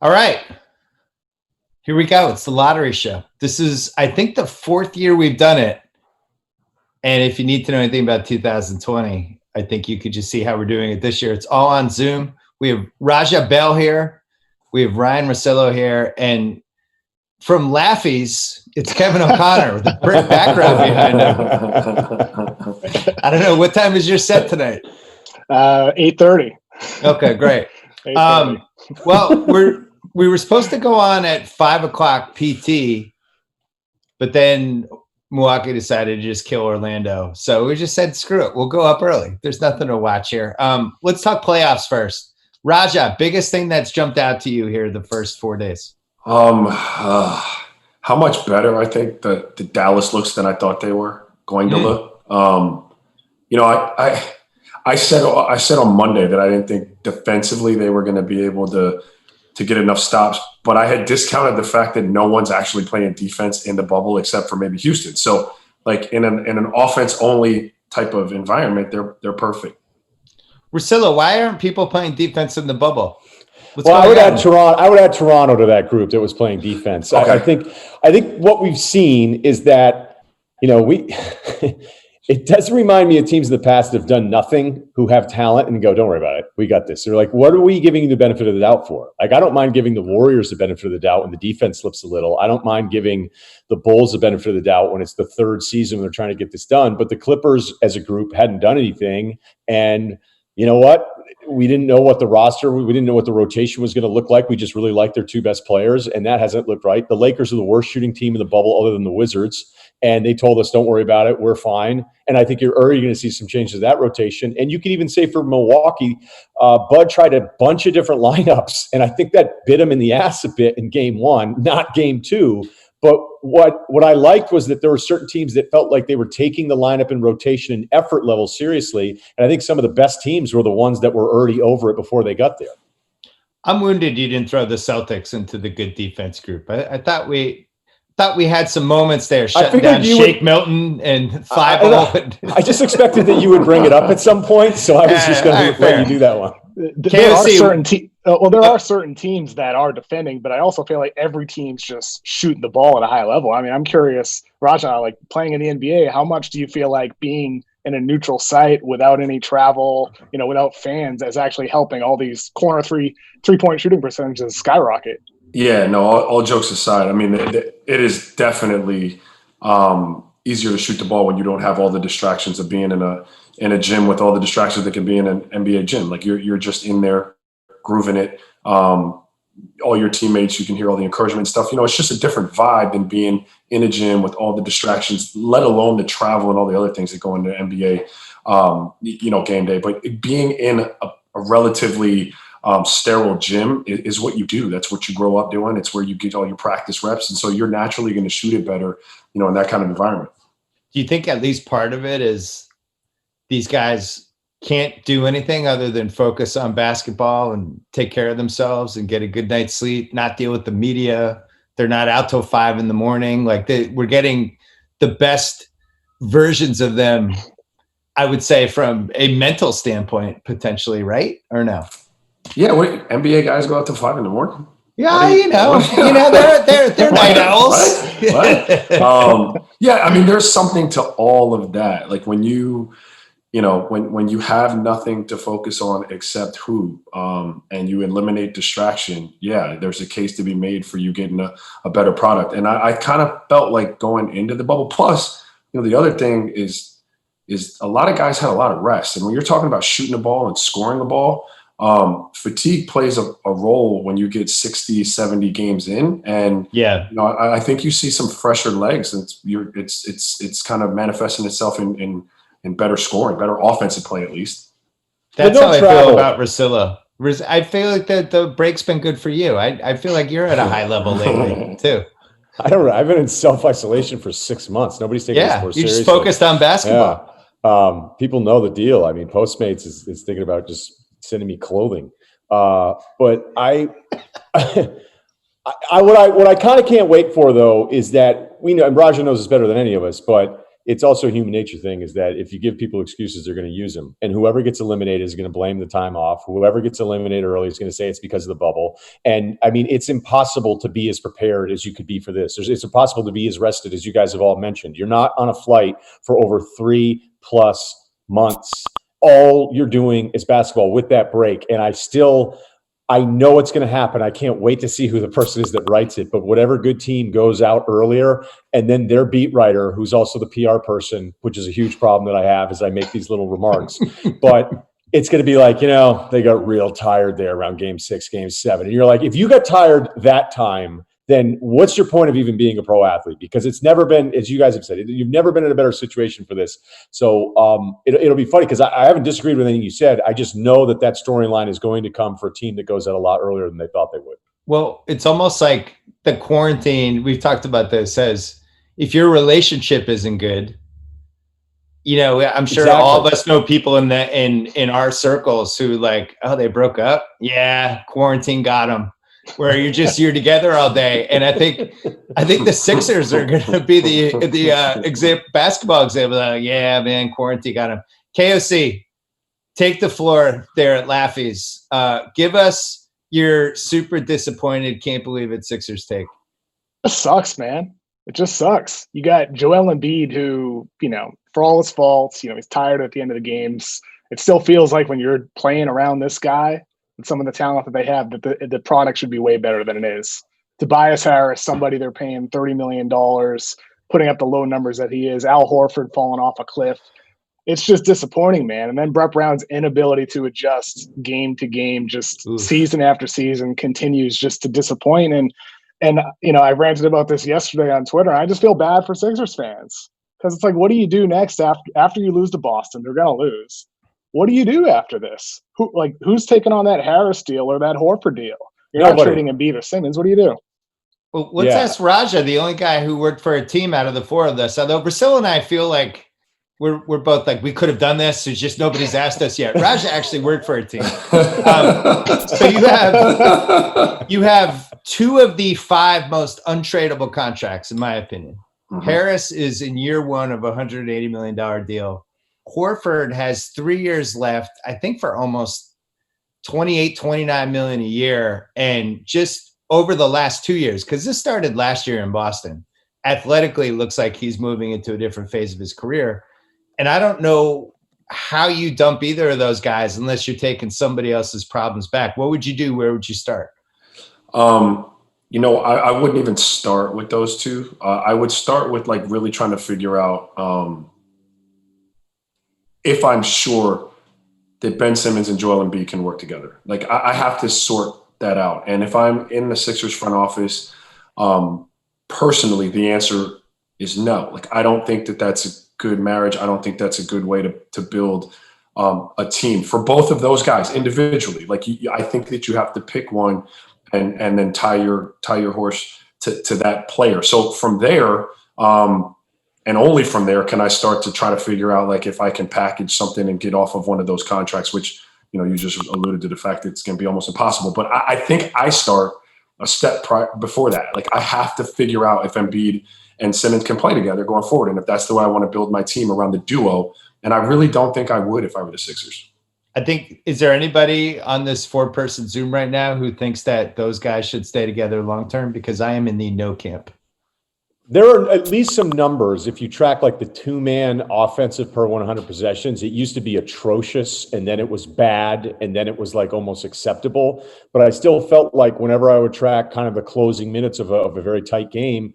All right. Here we go. It's the lottery show. This is, I think, the fourth year we've done it. And if you need to know anything about 2020, I think you could just see how we're doing it this year. It's all on Zoom. We have Raja Bell here. We have Ryen Russillo here. And from Laffy's, it's Kevin O'Connor with a brick background behind him. I don't know. What time is your set tonight? 8:30. Okay, great. Well, we were supposed to go on at 5 o'clock PT, but then Milwaukee decided to just kill Orlando. So we just said, screw it. We'll go up early. There's nothing to watch here. Let's talk playoffs first. Raja, biggest thing that's jumped out to you here the first 4 days? How much better I think the Dallas looks than I thought they were going to look. I said on Monday that I didn't think defensively they were going to be able to get enough stops, but I had discounted the fact that no one's actually playing defense in the bubble except for maybe Houston. So, like in an offense only type of environment, they're perfect. Russillo, why aren't people playing defense in the bubble? I would add Toronto to that group that was playing defense. Okay. I think what we've seen is that, it does remind me of teams in the past that have done nothing, who have talent and go, don't worry about it. We got this. They're like, what are we giving you the benefit of the doubt for? Like, I don't mind giving the Warriors the benefit of the doubt when the defense slips a little. I don't mind giving the Bulls the benefit of the doubt when it's the third season when they're trying to get this done. But the Clippers as a group hadn't done anything. And you know what? We didn't know what the roster, we didn't know what the rotation was going to look like. We just really liked their two best players, and that hasn't looked right. The Lakers are the worst shooting team in the bubble other than the Wizards, and they told us, don't worry about it, we're fine. And I think you're already going to see some changes to that rotation. And you can even say for Milwaukee, Bud tried a bunch of different lineups, and I think that bit him in the ass a bit in game one, not game two. But what I liked was that there were certain teams that felt like they were taking the lineup and rotation and effort level seriously. And I think some of the best teams were the ones that were already over it before they got there. I'm wounded you didn't throw the Celtics into the good defense group. I thought we had some moments there, shutting down Shake Milton and 5-0. I just expected that you would bring it up at some point, so I was just going to let you do that one. There are certain teams that are defending, but I also feel like every team's just shooting the ball at a high level. I mean, I'm curious, Raja, like playing in the NBA, how much do you feel like being in a neutral site without any travel, without fans, is actually helping all these corner three-point shooting percentages skyrocket? Yeah, no, all jokes aside, I mean, it is definitely easier to shoot the ball when you don't have all the distractions of being in a gym with all the distractions that can be in an NBA gym. Like you're just in there grooving it. All your teammates, you can hear all the encouragement stuff. It's just a different vibe than being in a gym with all the distractions, let alone the travel and all the other things that go into NBA, game day. But being in a relatively sterile gym is what you do. That's what you grow up doing. It's where you get all your practice reps. And so you're naturally going to shoot it better, in that kind of environment. Do you think at least part of it is these guys can't do anything other than focus on basketball and take care of themselves and get a good night's sleep, not deal with the media? They're not out till 5 a.m. Like we're getting the best versions of them, I would say, from a mental standpoint, potentially, right? Or no? Yeah, NBA guys go out till 5 a.m? Yeah, they're night owls. What? Yeah, I mean, there's something to all of that. Like when when you have nothing to focus on except hoop, and you eliminate distraction, yeah, there's a case to be made for you getting a better product. And I kind of felt like going into the bubble. Plus, the other thing is a lot of guys had a lot of rest. And when you're talking about shooting the ball and scoring the ball, fatigue plays a role when you get 60, 70 games in. And yeah, I think you see some fresher legs, and it's kind of manifesting itself in better scoring, better offensive play, at least. That's how I feel about Russillo. I feel like the break's been good for you. I feel like you're at a high level lately too. I don't know. I've been in self-isolation for 6 months. Nobody's taking this more seriously. You just focused on basketball. Yeah. People know the deal. I mean, Postmates is thinking about just sending me clothing. But what I kind of can't wait for, though, is that we know, and Raja knows this better than any of us, but it's also a human nature thing, is that if you give people excuses, they're going to use them. And whoever gets eliminated is going to blame the time off. Whoever gets eliminated early is going to say it's because of the bubble. And I mean, it's impossible to be as prepared as you could be for this. It's impossible to be as rested as you guys have all mentioned. You're not on a flight for over 3+ months. All you're doing is basketball with that break. And I know it's going to happen. I can't wait to see who the person is that writes it. But whatever good team goes out earlier, and then their beat writer, who's also the PR person, which is a huge problem that I have as I make these little remarks. But it's going to be like, they got real tired there around game 6, game 7. And you're like, if you got tired that time, then what's your point of even being a pro athlete? Because it's never been, as you guys have said, you've never been in a better situation for this. So it'll be funny because I haven't disagreed with anything you said. I just know that storyline is going to come for a team that goes out a lot earlier than they thought they would. Well, it's almost like the quarantine, we've talked about this, says if your relationship isn't good, I'm sure all of us know people in our circles who like, oh, they broke up. Yeah, quarantine got them. Where you're together all day, and I think the Sixers are going to be the basketball example. Yeah, man, quarantine got him. KOC, take the floor there at Laffy's. Give us your super disappointed, can't believe it Sixers take. It sucks, man. It just sucks. You got Joel Embiid, who for all his faults, he's tired at the end of the games. It still feels like when you're playing around this guy and some of the talent that they have, that the product should be way better than it is. Tobias Harris, somebody they're paying $30 million, putting up the low numbers that he is. Al Horford falling off a cliff. It's just disappointing, man. And then Brett Brown's inability to adjust game to game, just season after season, continues just to disappoint. And I ranted about this yesterday on Twitter. I just feel bad for Sixers fans because it's like, what do you do next after you lose to Boston? They're going to lose. What do you do after this? Who's taking on that Harris deal or that Horford deal? You're not trading Embiid or Simmons. What do you do? Well, let's ask Raja, the only guy who worked for a team out of the four of us. Although Russillo and I feel like we're both like, we could have done this. It's just nobody's asked us yet. Raja actually worked for a team. So you have 2 of the 5 most untradeable contracts, in my opinion. Mm-hmm. Harris is in year 1 of a $180 million deal. Horford has 3 years left, I think, for almost 28, 29 million a year. And just over the last 2 years, because this started last year in Boston, athletically looks like he's moving into a different phase of his career. And I don't know how you dump either of those guys unless you're taking somebody else's problems back. What would you do? Where would you start? I wouldn't even start with those 2. I would start with really trying to figure out if I'm sure that Ben Simmons and Joel Embiid can work together. I have to sort that out. And if I'm in the Sixers front office, personally, the answer is no. I don't think that that's a good marriage. I don't think that's a good way to build a team for both of those guys individually. I think that you have to pick one and then tie your horse to that player. So from there, and only from there can I start to try to figure out if I can package something and get off of one of those contracts, which, you just alluded to the fact that it's going to be almost impossible. But I think I start a step before that. I have to figure out if Embiid and Simmons can play together going forward. And if that's the way I want to build my team around the duo. And I really don't think I would if I were the Sixers. I think, is there anybody on this 4-person Zoom right now who thinks that those guys should stay together long-term? Because I am in the no camp. There are at least some numbers. If you track the 2-man offensive per 100 possessions, it used to be atrocious, and then it was bad, and then it was almost acceptable. But I still felt like whenever I would track kind of the closing minutes of a very tight game,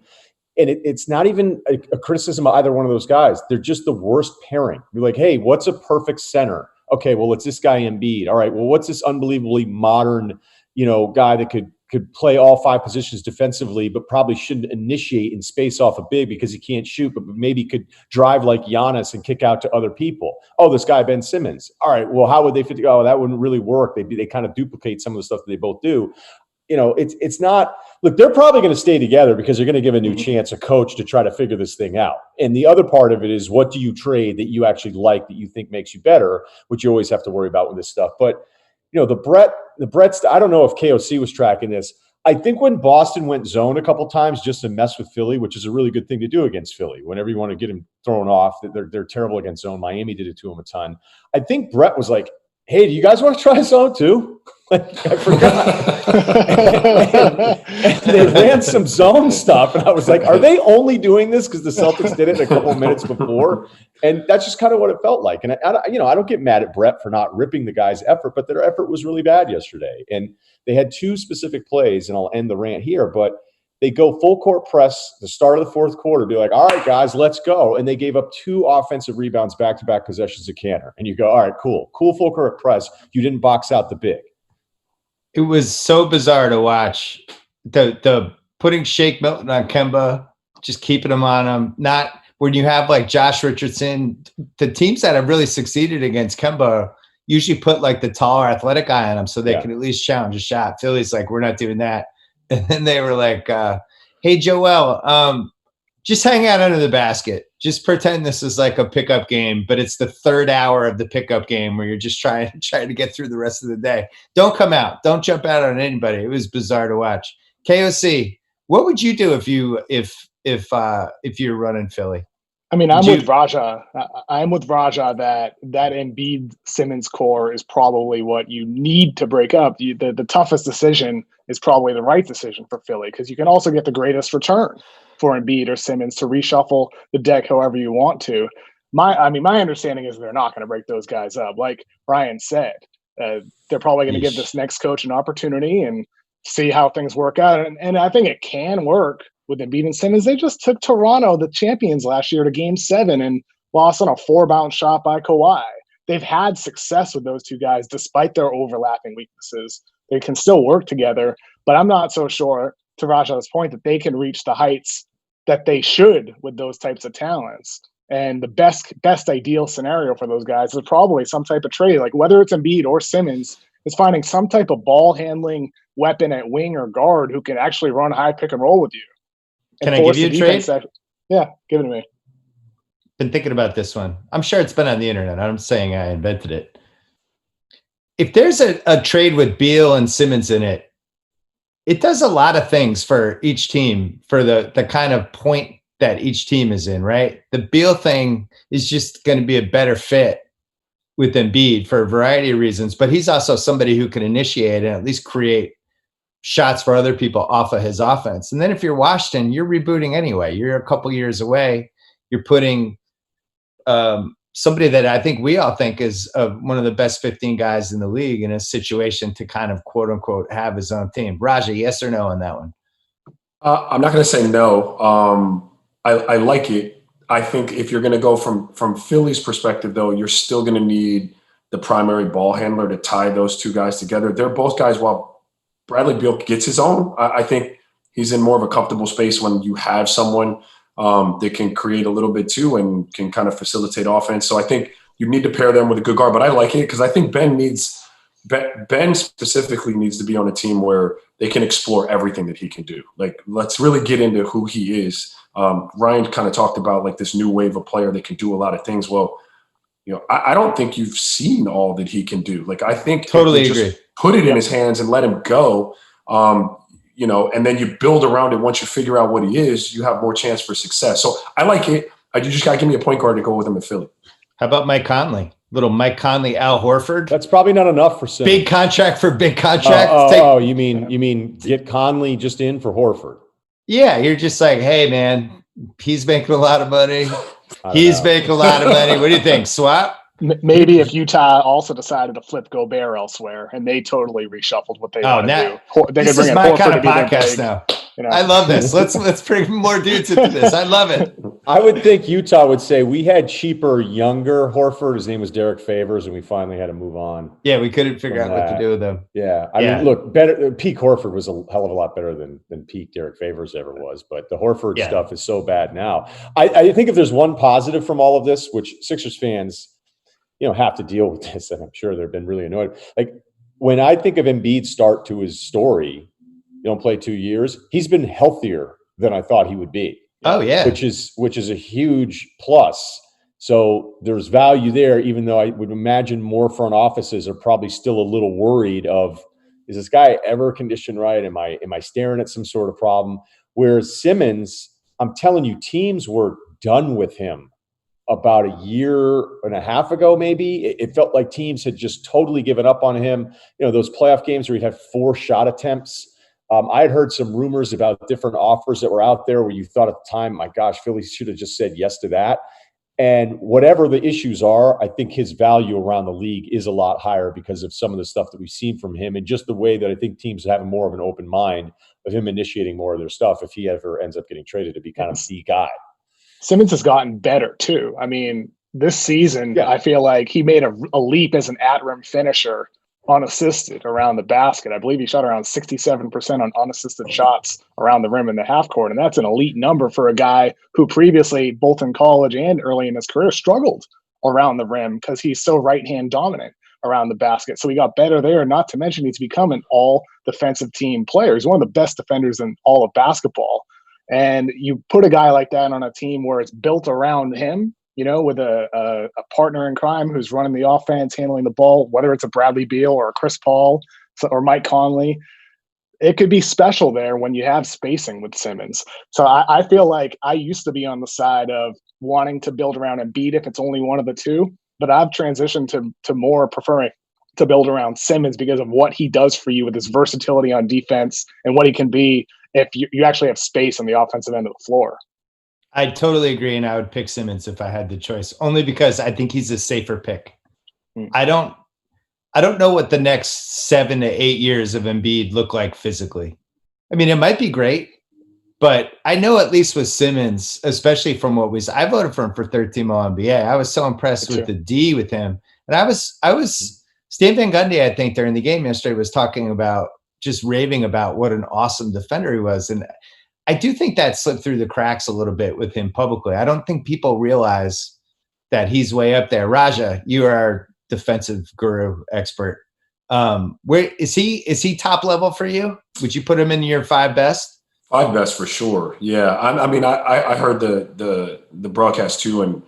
and it's not even a criticism of either one of those guys. They're just the worst pairing. You're like, hey, what's a perfect center? Okay, well, it's this guy Embiid. All right, well, what's this unbelievably modern, guy that could play all 5 positions defensively, but probably shouldn't initiate and space off a big because he can't shoot, but maybe could drive like Giannis and kick out to other people. Oh, this guy, Ben Simmons. All right, well, how would they fit? Oh, that wouldn't really work. They kind of duplicate some of the stuff that they both do. It's not – look, they're probably going to stay together because they're going to give a new chance a coach to try to figure this thing out. And the other part of it is, what do you trade that you actually like, that you think makes you better, which you always have to worry about with this stuff. But, the Brett's – I don't know if KOC was tracking this. I think when Boston went zone a couple times just to mess with Philly, which is a really good thing to do against Philly, whenever you want to get him thrown off, they're terrible against zone. Miami did it to him a ton. I think Brett was like, hey, do you guys want to try zone too? Like, I forgot. and they ran some zone stuff. And I was like, are they only doing this because the Celtics did it a couple of minutes before? And that's just kind of what it felt like. And I don't get mad at Brett for not ripping the guy's effort, but their effort was really bad yesterday. And they had two specific plays, and I'll end the rant here, but they go full court press the start of the fourth quarter, be like, all right, guys, let's go. And they gave up 2 offensive rebounds back-to-back possessions to Cantor. And you go, all right, cool full court press. You didn't box out the big. It was so bizarre to watch. The putting Shake Milton on Kemba, just keeping him on him. Not when you have like Josh Richardson, the teams that have really succeeded against Kemba usually put like the taller athletic guy on him so they can at least challenge a shot. Philly's like, we're not doing that. And then they were like, hey, Joel, just hang out under the basket. Just pretend this is like a pickup game, but it's the 3rd hour of the pickup game where you're just trying to get through the rest of the day. Don't come out. Don't jump out on anybody. It was bizarre to watch. KOC, what would you do if you're running Philly? I mean, I'm with Raja that Embiid Simmons core is probably what you need to break up. The toughest decision is probably the right decision for Philly, because you can also get the greatest return for Embiid or Simmons to reshuffle the deck however you want to. My understanding is they're not going to break those guys up. Like Ryan said, they're probably going to give this next coach an opportunity and see how things work out. And I think it can work with Embiid and Simmons. They just took Toronto, the champions last year, to Game 7 and lost on a 4-bounce shot by Kawhi. They've had success with those two guys despite their overlapping weaknesses. They can still work together, but I'm not so sure, to Raja's point, that they can reach the heights that they should with those types of talents. And the best ideal scenario for those guys is probably some type of trade, like whether it's Embiid or Simmons, is finding some type of ball handling weapon at wing or guard who can actually run high pick and roll with you. Can I give you a trade? Yeah, give it to me. Been thinking about this one. I'm sure it's been on the internet. I'm saying I invented it. If there's a trade with Beal and Simmons in it, it does a lot of things for each team, for the kind of point that each team is in, right? The Beal thing is just going to be a better fit with Embiid for a variety of reasons, but he's also somebody who can initiate and at least create shots for other people off of his offense. And then if you're Washington, you're rebooting anyway. You're a couple years away. You're putting somebody that I think we all think is one of the best 15 guys in the league in a situation to kind of quote unquote have his own team. Raja, yes or no on that one? I'm not going to say no. I like it. I think if you're going to go from Philly's perspective, though, you're still going to need the primary ball handler to tie those two guys together. They're both guys, while Bradley Beal gets his own, I think he's in more of a comfortable space when you have someone that can create a little bit too and can kind of facilitate offense. So I think you need to pair them with a good guard. But I like it because I think Ben specifically needs to be on a team where they can explore everything that he can do. Like, let's really get into who he is. Ryan kind of talked about like this new wave of player that can do a lot of things. Well, you know, I don't think you've seen all that he can do. Like, I think totally agree. Just put it in his hands and let him go. You know, and then you build around it. Once you figure out what he is, you have more chance for success. So I like it. You just got to give me a point guard to go with him in Philly. How about Mike Conley? Little Mike Conley, Al Horford. That's probably not enough for Simmons. Big contract for big contract. You mean get Conley just in for Horford? Yeah, you're just like, hey man, he's making a lot of money. He's making a lot of money. What do you think? Swap? Maybe if Utah also decided to flip Gobert elsewhere and they totally reshuffled what they want to do. They this is my kind of podcast now. You know? I love this. Let's bring more dudes into this. I love it. I would think Utah would say we had cheaper, younger Horford. His name was Derek Favors, and we finally had to move on. Yeah, we couldn't figure out what to do with him. Yeah, I mean, look, better. Peak Horford was a hell of a lot better than peak Derek Favors ever was. But the Horford stuff is so bad now. I think if there's one positive from all of this, which Sixers fans, have to deal with this, and I'm sure they've been really annoyed. Like, when I think of Embiid's start to his story, you don't play 2 years, he's been healthier than I thought he would be. Oh yeah. Which is a huge plus. So there's value there, even though I would imagine more front offices are probably still a little worried of, Is this guy ever conditioned right? Am I staring at some sort of problem? Whereas Simmons, I'm telling you, teams were done with him about a year and a half ago, maybe. It felt like teams had just totally given up on him. Those playoff games where he'd had 4 shot attempts. I had heard some rumors about different offers that were out there where you thought at the time, my gosh, Philly should have just said yes to that. And whatever the issues are, I think his value around the league is a lot higher because of some of the stuff that we've seen from him and just the way that I think teams have more of an open mind of him initiating more of their stuff if he ever ends up getting traded to be kind of the guy. Simmons has gotten better too. I mean, this season, I feel like he made a leap as an at-rim finisher unassisted around the basket. I believe he shot around 67% on unassisted shots around the rim in the half court. And that's an elite number for a guy who previously, both in college and early in his career, struggled around the rim because he's so right-hand dominant around the basket. So he got better there. Not to mention he's become an all-defensive team player. He's one of the best defenders in all of basketball. And you put a guy like that on a team where it's built around him, with a partner in crime who's running the offense, handling the ball, whether it's a Bradley Beal or a Chris Paul or Mike Conley, it could be special there when you have spacing with Simmons. So I feel like I used to be on the side of wanting to build around Embiid if it's only one of the two, but I've transitioned to more preferring to build around Simmons because of what he does for you with his versatility on defense and what he can be if you actually have space on the offensive end of the floor. I totally agree, and I would pick Simmons if I had the choice, only because I think he's a safer pick. I don't know what the next 7 to 8 years of Embiid look like physically. I mean, it might be great, but I know at least with Simmons, especially from I voted for him for third team All-NBA. I was so impressed with the D with him. And I was Stan Van Gundy, I think, during the game yesterday was talking about just raving about what an awesome defender he was. And I do think that slipped through the cracks a little bit with him publicly. I don't think people realize that he's way up there. Raja, you are our defensive guru expert. Where is he? Is he top level for you? Would you put him in your 5 best? 5 best for sure. Yeah. I heard the broadcast too. And,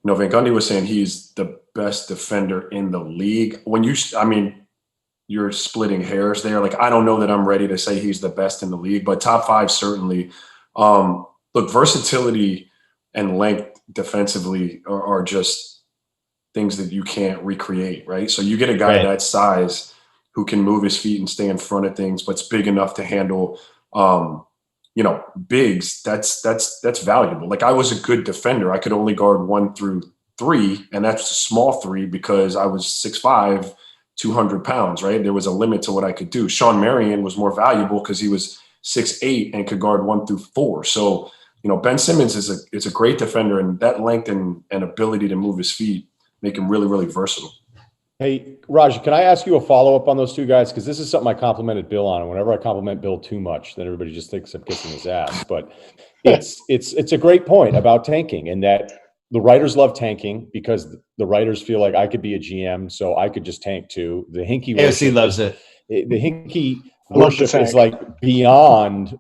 Van Gundy was saying he's the best defender in the league. You're splitting hairs there. Like, I don't know that I'm ready to say he's the best in the league, but top 5 certainly. Look, versatility and length defensively are just things that you can't recreate, right? So you get a guy that size who can move his feet and stay in front of things, but's big enough to handle, bigs. That's valuable. Like, I was a good defender. I could only guard 1 through 3, and that's a small 3 because I was 6'5", 200 pounds, right? There was a limit to what I could do. Sean Marion was more valuable because he was 6'8" and could guard 1 through 4. So, Ben Simmons is a great defender, and that length and ability to move his feet make him really, really versatile. Hey, Raj, can I ask you a follow-up on those two guys? Because this is something I complimented Bill on. And whenever I compliment Bill too much, then everybody just thinks I'm kissing his ass. But it's a great point about tanking, and that the writers love tanking because the writers feel like I could be a GM, so I could just tank too. The Hinkie AOC loves it. The Hinkie worship is like beyond,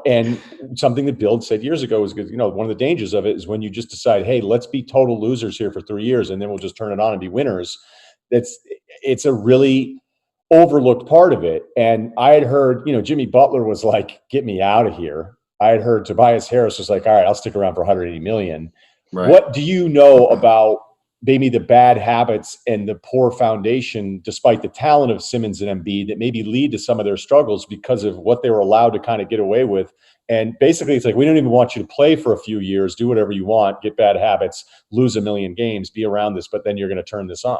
and something that Bill said years ago was, one of the dangers of it is when you just decide, hey, let's be total losers here for 3 years, and then we'll just turn it on and be winners. It's a really overlooked part of it. And I had heard, Jimmy Butler was like, get me out of here. I had heard Tobias Harris was like, all right, I'll stick around for 180 million. Right. What do you know about maybe the bad habits and the poor foundation, despite the talent of Simmons and Embiid, that maybe lead to some of their struggles because of what they were allowed to kind of get away with? And basically, it's like, we don't even want you to play for a few years, do whatever you want, get bad habits, lose 1 million games, be around this, but then you're going to turn this on.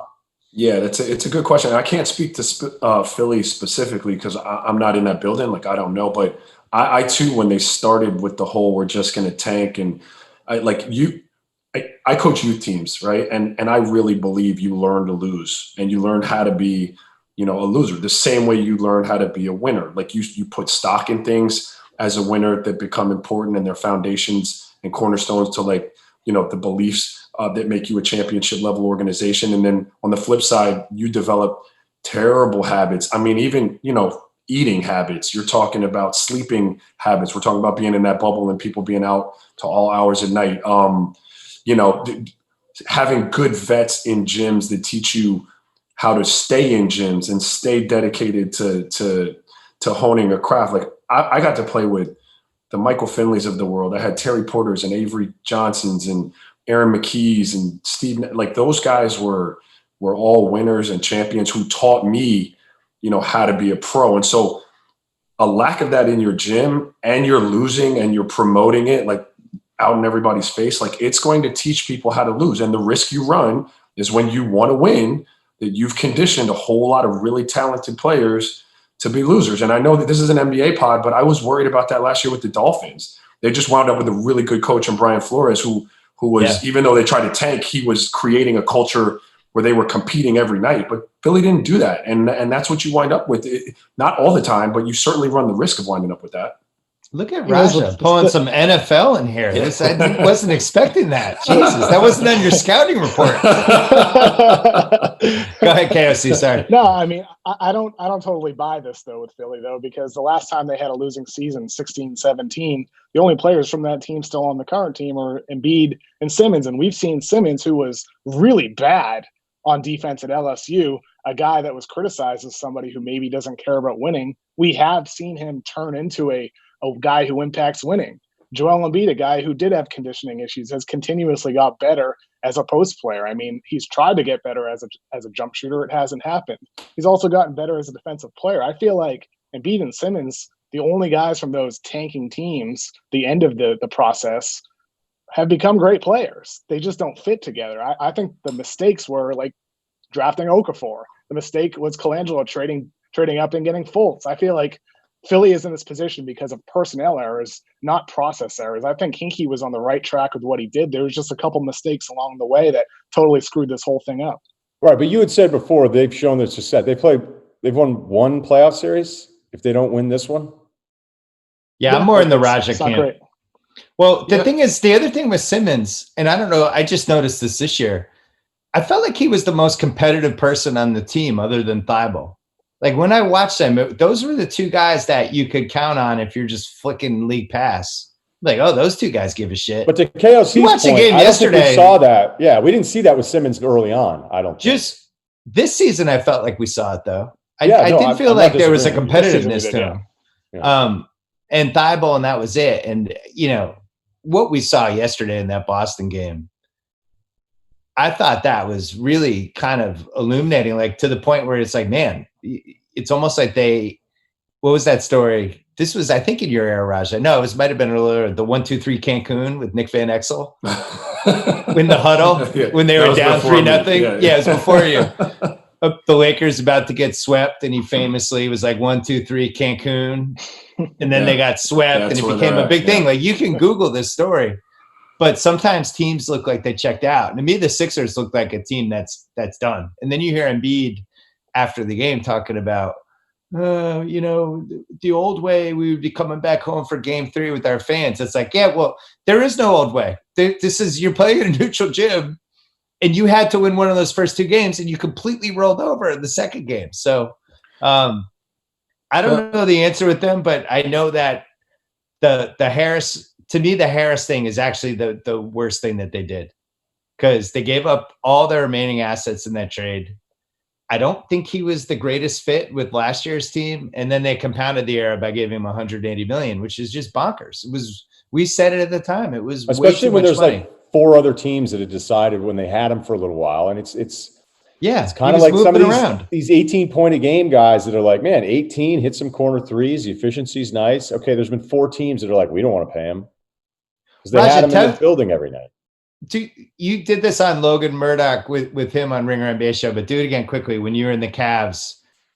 Yeah, it's a good question. I can't speak to Philly specifically because I'm not in that building. Like, I don't know, but I too, when they started with the whole, we're just going to tank, and I coach youth teams, right? And I really believe you learn to lose, and you learn how to be, a loser, the same way you learn how to be a winner. Like, you put stock in things as a winner that become important, and their foundations and cornerstones to, like, the beliefs that make you a championship level organization. And then on the flip side, you develop terrible habits. I mean, even, eating habits. You're talking about sleeping habits. We're talking about being in that bubble and people being out to all hours at night. Having good vets in gyms that teach you how to stay in gyms and stay dedicated to honing a craft. Like I got to play with the Michael Finleys of the world. I had Terry Porters and Avery Johnsons and Aaron McKees and Steve. Like those guys were all winners and champions who taught me, how to be a pro. And so a lack of that in your gym, and you're losing and you're promoting it like out in everybody's face, like it's going to teach people how to lose. And the risk you run is when you want to win, that you've conditioned a whole lot of really talented players to be losers. And I know that this is an NBA pod, but I was worried about that last year with the Dolphins. They just wound up with a really good coach in Brian Flores, who was, even though they tried to tank, he was creating a culture where they were competing every night. But Philly didn't do that. And that's what you wind up with. Not all the time, but you certainly run the risk of winding up with that. Look at Raja pulling some NFL in here. I wasn't expecting that. Jesus, that wasn't on your scouting report. Go ahead, KOC. Sorry. No, I mean, I don't totally buy this though with Philly though, because the last time they had a losing season, 16-17, the only players from that team still on the current team are Embiid and Simmons, and we've seen Simmons, who was really bad on defense at LSU, a guy that was criticized as somebody who maybe doesn't care about winning. We have seen him turn into a guy who impacts winning. Joel Embiid, a guy who did have conditioning issues, has continuously got better as a post player. I mean, he's tried to get better as a jump shooter. It hasn't happened. He's also gotten better as a defensive player. I feel like Embiid and Simmons, the only guys from those tanking teams, the end of the process, have become great players. They just don't fit together. I think the mistakes were like drafting Okafor. The mistake was Colangelo trading up and getting Fultz. I feel like Philly is in this position because of personnel errors, not process errors. I think Hinkie was on the right track with what he did. There was just a couple mistakes along the way that totally screwed this whole thing up. Right, but you had said before they've shown their success. They've won one playoff series. If they don't win this one, I'm more in the Raja camp. Great. Well, the thing is, the other thing with Simmons, and I don't know, I just noticed this year. I felt like he was the most competitive person on the team, other than Thibault. Like when I watched them, those were the two guys that you could count on if you're just flicking league pass. Like, oh, those two guys give a shit. But to KOC's watched point, the game I don't yesterday. think we saw that. Yeah, we didn't see that with Simmons early on. I don't. Just this season, I felt like we saw it though. I did feel I'm like not there was a disagreeing. competitiveness to him. Yeah. And Thibault, and that was it. And what we saw yesterday in that Boston game, I thought that was really kind of illuminating, like to the point where it's like, man, it's almost like what was that story? This was, I think, in your era, Raja. No, it might have been earlier, the 1-2-3 Cancun with Nick Van Exel. In the huddle, when they were down 3-0. Yeah, it was before you. The Lakers about to get swept, and he famously was like 1-2-3 Cancun. And then they got swept, and it became a big thing. Like, you can Google this story. But sometimes teams look like they checked out. And to me, the Sixers look like a team that's done. And then you hear Embiid after the game talking about, the old way we would be coming back home for game 3 with our fans. It's like, yeah, well, there is no old way. This is, you're playing in a neutral gym, and you had to win one of those first 2 games, and you completely rolled over in the second game. So I don't know the answer with them, but I know that the Harris, to me, the Harris thing is actually the worst thing that they did, because they gave up all their remaining assets in that trade. I don't think he was the greatest fit with last year's team. And then they compounded the error by giving him $180 million, which is just bonkers. We said it at the time. It was especially way when too there's much money. like 4 other teams that had decided when they had him for a little while. And it's kind of like some of these 18-point a game guys that are like, man, 18, hit some corner threes. The efficiency's nice. Okay, there's been 4 teams that are like, we don't want to pay him, because they had him in the building every night. You did this on Logan Murdoch with him on Ringer NBA show, but do it again quickly. When you were in the Cavs,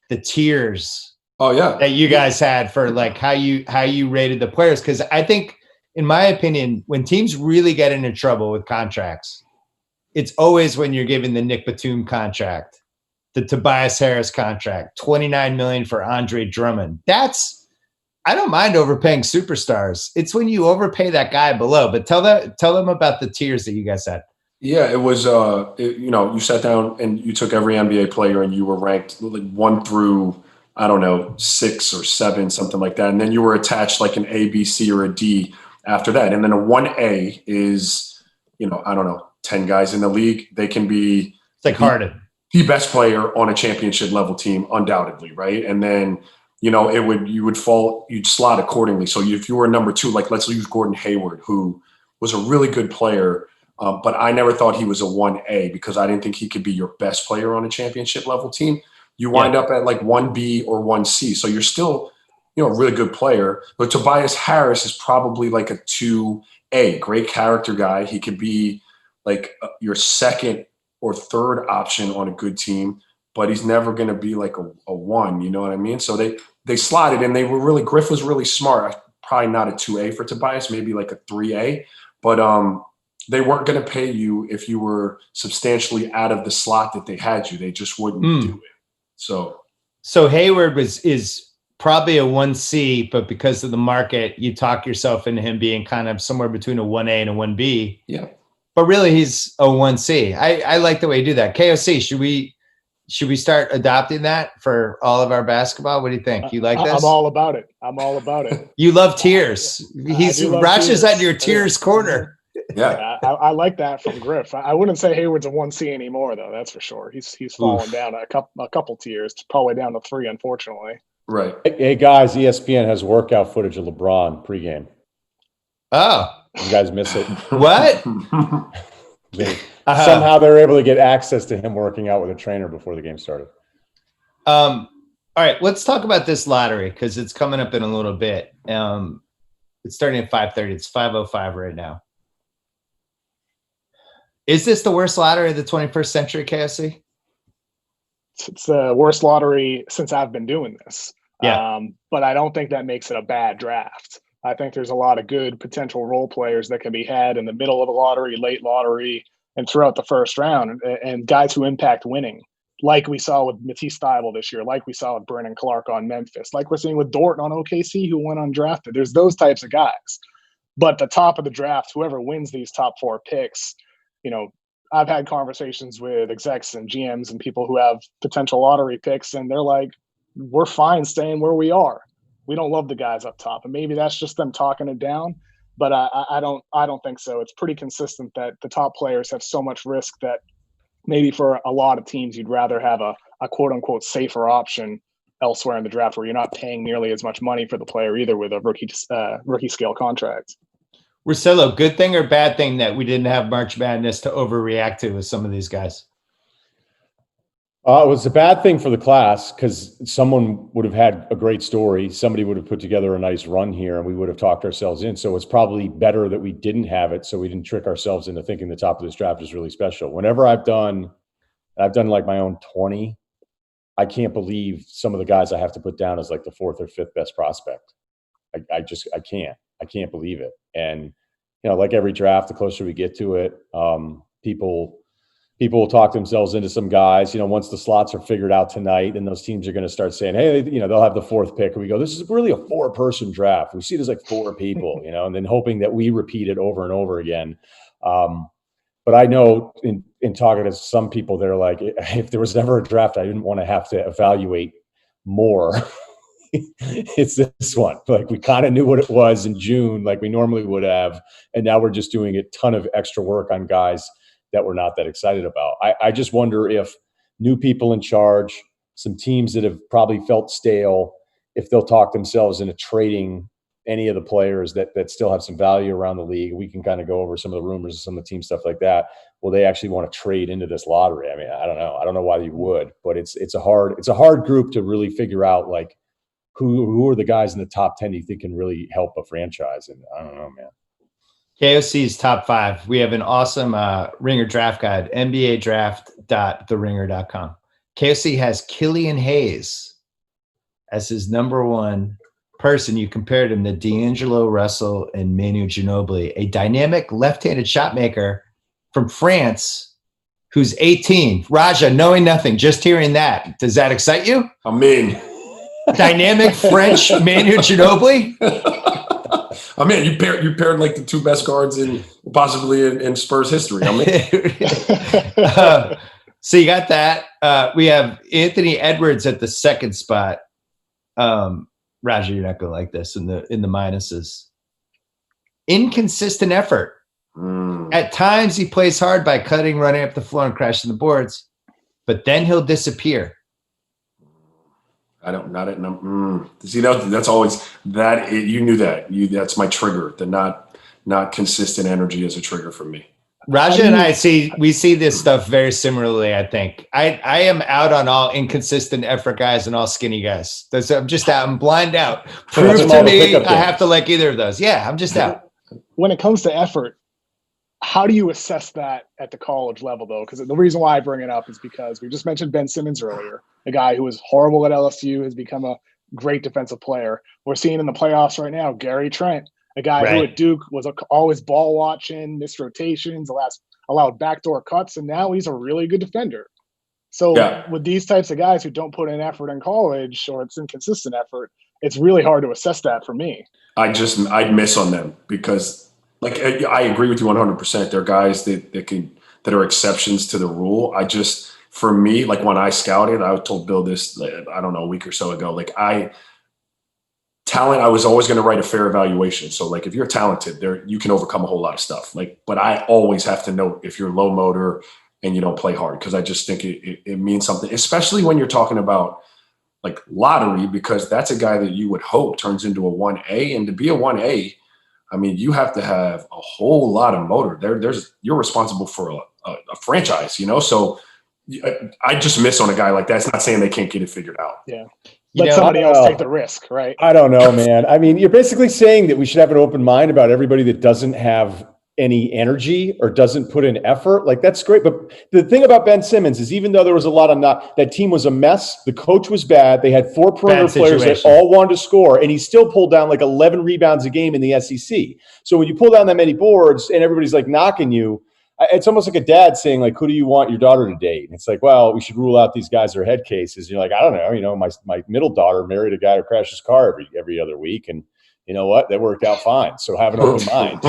the tiers that you guys had for like how you rated the players. Because I think, in my opinion, when teams really get into trouble with contracts, it's always when you're giving the Nick Batum contract, the Tobias Harris contract, $29 million for Andre Drummond. I don't mind overpaying superstars. It's when you overpay that guy below. But tell them about the tiers that you guys had. Yeah, it was, you sat down and you took every NBA player and you were ranked like 1 through, I don't know, 6 or 7, something like that. And then you were attached like an A, B, C, or a D after that. And then a 1A is, I don't know, 10 guys in the league. They can be. It's like Harden. the best player on a championship level team, undoubtedly, right? And then, you'd slot accordingly. So if you were number 2, like let's use Gordon Hayward, who was a really good player, but I never thought he was a 1A because I didn't think he could be your best player on a championship level team. You wind up at like 1B or 1C. So you're still, a really good player. But Tobias Harris is probably like a 2A, great character guy. He could be like your second or third option on a good team, but he's never going to be like a 1, you know what I mean? So they slotted, and Griff was really smart. Probably not a 2A for Tobias, maybe like a 3A, but they weren't going to pay you if you were substantially out of the slot that they had you. They just wouldn't do it. So Hayward is probably a 1C, but because of the market, you talk yourself into him being kind of somewhere between a 1A and a 1B. Yeah. But really, he's a 1C. I like the way you do that. KOC, should we start adopting that for all of our basketball? What do you think? You like this? I'm all about it. You love tiers. Raj is at your tiers corner. Yeah, I like that from Griff. I wouldn't say Hayward's a 1C anymore, though. That's for sure. He's fallen down a couple tiers, probably down to 3, unfortunately. Right. Hey guys, ESPN has workout footage of LeBron pregame. Oh, you guys miss it? What? Somehow they're able to get access to him working out with a trainer before the game started. All right, let's talk about this lottery because it's coming up in a little bit. It's starting at 5:30. It's 5:05 right now. Is this the worst lottery of the 21st century, KSC? It's the worst lottery since I've been doing this. Yeah. But I don't think that makes it a bad draft. I think there's a lot of good potential role players that can be had in the middle of the lottery, late lottery, and throughout the first round, and guys who impact winning, like we saw with Matisse Thybulle this year, like we saw with Brandon Clark on Memphis, like we're seeing with Dort on OKC, who went undrafted. There's those types of guys. But the top of the draft, whoever wins these top 4 picks, I've had conversations with execs and GMs and people who have potential lottery picks, and they're like, we're fine staying where we are. We don't love the guys up top. And maybe that's just them talking it down, but I don't think so. It's pretty consistent that the top players have so much risk that maybe for a lot of teams, you'd rather have a quote unquote safer option elsewhere in the draft where you're not paying nearly as much money for the player either with a rookie scale contract. Russillo, good thing or bad thing that we didn't have March Madness to overreact to with some of these guys? It was a bad thing for the class because someone would have had a great story. Somebody would have put together a nice run here and we would have talked ourselves in. So it's probably better that we didn't have it so we didn't trick ourselves into thinking the top of this draft is really special. Whenever I've done like my own 20, I can't believe some of the guys I have to put down as like the 4th or 5th best prospect. I can't believe it. And, like every draft, the closer we get to it, people will talk themselves into some guys, once the slots are figured out tonight and those teams are going to start saying, hey, they'll have the 4th pick. And we go, this is really a 4-person draft. We see it as like 4 people, and then hoping that we repeat it over and over again. But I know in talking to some people, they're like, if there was never a draft, I didn't want to have to evaluate more. It's this one. Like we kind of knew what it was in June, like we normally would have. And now we're just doing a ton of extra work on guys that we're not that excited about. I just wonder if new people in charge, some teams that have probably felt stale, if they'll talk themselves into trading any of the players that still have some value around the league. We can kind of go over some of the rumors and some of the team stuff like that. Will they actually want to trade into this lottery? I mean, I don't know. I don't know why you would, but it's a hard group to really figure out, like, who are the guys in the top 10 you think can really help a franchise? And I don't know, man. KOC's top 5. We have an awesome Ringer draft guide, nbadraft.theringer.com. KOC has Killian Hayes as his number 1 person. You compared him to D'Angelo Russell and Manu Ginobili, a dynamic left-handed shot maker from France who's 18. Raja, knowing nothing, just hearing that, does that excite you? I mean, dynamic French Manu Ginobili. I mean, you paired like the 2 best guards in possibly in Spurs history. I mean, so you got that. We have Anthony Edwards at the 2nd spot. Roger, you're not going to like this in the minuses. Inconsistent effort. At times he plays hard by cutting, running up the floor, and crashing the boards. but then he'll disappear. I don't, not at number. See, that's always that. You knew that. That's my trigger. The not consistent energy is a trigger for me. Raja and I we see this stuff very similarly. I think I am out on all inconsistent effort guys and all skinny guys. I'm just out. I'm blind out. Prove to me I have to like either of those. Yeah, I'm just out. When it comes to effort, how do you assess that at the college level, though? Because the reason why I bring it up is because we just mentioned Ben Simmons earlier, a guy who was horrible at LSU, has become a great defensive player. We're seeing in the playoffs right now, Gary Trent, a guy who at Duke was always ball watching, missed rotations, allowed backdoor cuts, and now he's a really good defender. So with these types of guys who don't put in effort in college, or it's inconsistent effort, it's really hard to assess that for me. I'd miss on them because – like, I agree with you 100%. They're guys that are exceptions to the rule. For me, like when I scouted, I told Bill this, I don't know, a week or so ago, like talent, I was always going to write a fair evaluation. So like, if you're talented you can overcome a whole lot of stuff. Like, but I always have to know if you're low motor and you don't play hard. Cause I just think it means something, especially when you're talking about like lottery, because that's a guy that you would hope turns into a 1A, and to be a 1A, I mean, you have to have a whole lot of motor. You're responsible for a franchise, So I just miss on a guy like that. It's not saying they can't get it figured out. Yeah. Let somebody else take the risk, right? I don't know, man. I mean, you're basically saying that we should have an open mind about everybody that doesn't have any energy or doesn't put in effort. Like, that's great. But the thing about Ben Simmons is, even though there was a lot of that team was a mess, the coach was bad. They had 4 perimeter players that all wanted to score, and he still pulled down like 11 rebounds a game in the SEC. So when you pull down that many boards and everybody's like knocking you, it's almost like a dad saying, like, who do you want your daughter to date? And it's like, well, we should rule out these guys are head cases. And you're like, I don't know. My middle daughter married a guy who crashes his car every other week, and you know what? That worked out fine. So have an open mind.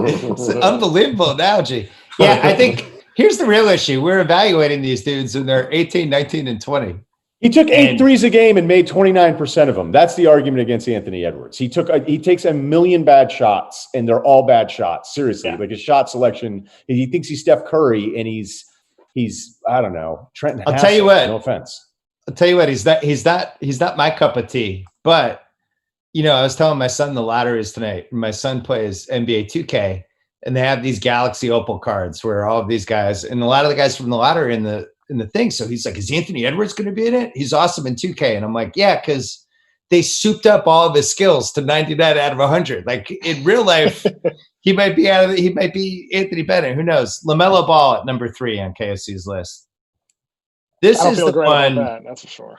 It's an unbelievable analogy. Yeah, I think here's the real issue. We're evaluating these dudes and they're 18, 19, and 20. He took 8 threes a game and made 29% of them. That's the argument against Anthony Edwards. He takes a million bad shots, and they're all bad shots. Seriously, like his shot selection. He thinks he's Steph Curry, and he's I don't know, Trenton. I'll tell you what. No offense. I'll tell you what. He's not my cup of tea, but. I was telling my son the lotteries tonight. My son plays NBA 2K, and they have these Galaxy Opal cards where all of these guys, and a lot of the guys from the lottery in the thing. So he's like, is Anthony Edwards going to be in it? He's awesome in 2K. And I'm like, yeah, because they souped up all of his skills to 99 out of 100. Like, in real life, he might be Anthony Bennett. Who knows? LaMelo Ball at number 3 on KSC's list. This is the one. That's for sure.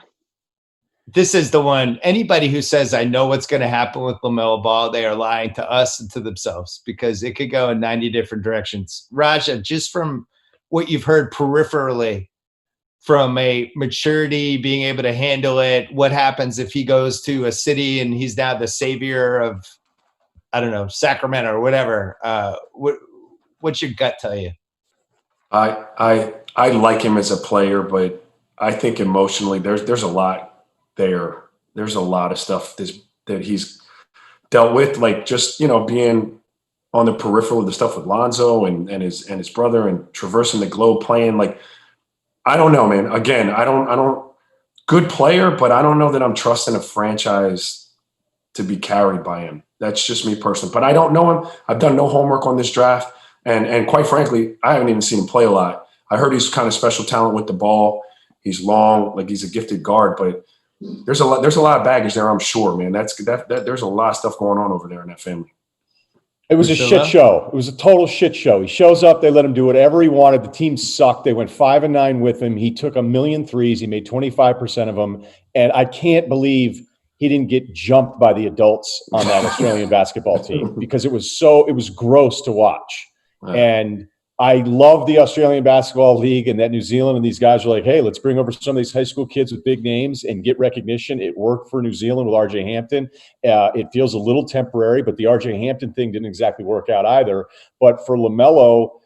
This is the one. Anybody who says, I know what's going to happen with LaMelo Ball, they are lying to us and to themselves, because it could go in 90 different directions. Raja, just from what you've heard peripherally, from a maturity, being able to handle it, what happens if he goes to a city and he's now the savior of, I don't know, Sacramento or whatever. What's your gut tell you? I like him as a player, but I think emotionally there's a lot there. There's a lot of stuff that he's dealt with, like just, being on the peripheral of the stuff with Lonzo and his brother, and traversing the globe playing. Like, I don't know, man. Again, I don't good player, but I don't know that I'm trusting a franchise to be carried by him. That's just me personally, but I don't know him. I've done no homework on this draft. And quite frankly, I haven't even seen him play a lot. I heard he's kind of special talent with the ball. He's long, like he's a gifted guard, but there's a lot of baggage there, I'm sure, man. There's a lot of stuff going on over there in that family. It was a shit show. It was a total shit show. He shows up, they let him do whatever he wanted. The team sucked. They went 5-9 with him. He took 1,000,000 threes. He made 25% of them. And I can't believe he didn't get jumped by the adults on that Australian basketball team, because it was gross to watch. Wow. And I love the Australian Basketball League, and that New Zealand and these guys are like, hey, let's bring over some of these high school kids with big names and get recognition. It worked for New Zealand with RJ Hampton. It feels a little temporary, but the RJ Hampton thing didn't exactly work out either. But for LaMelo,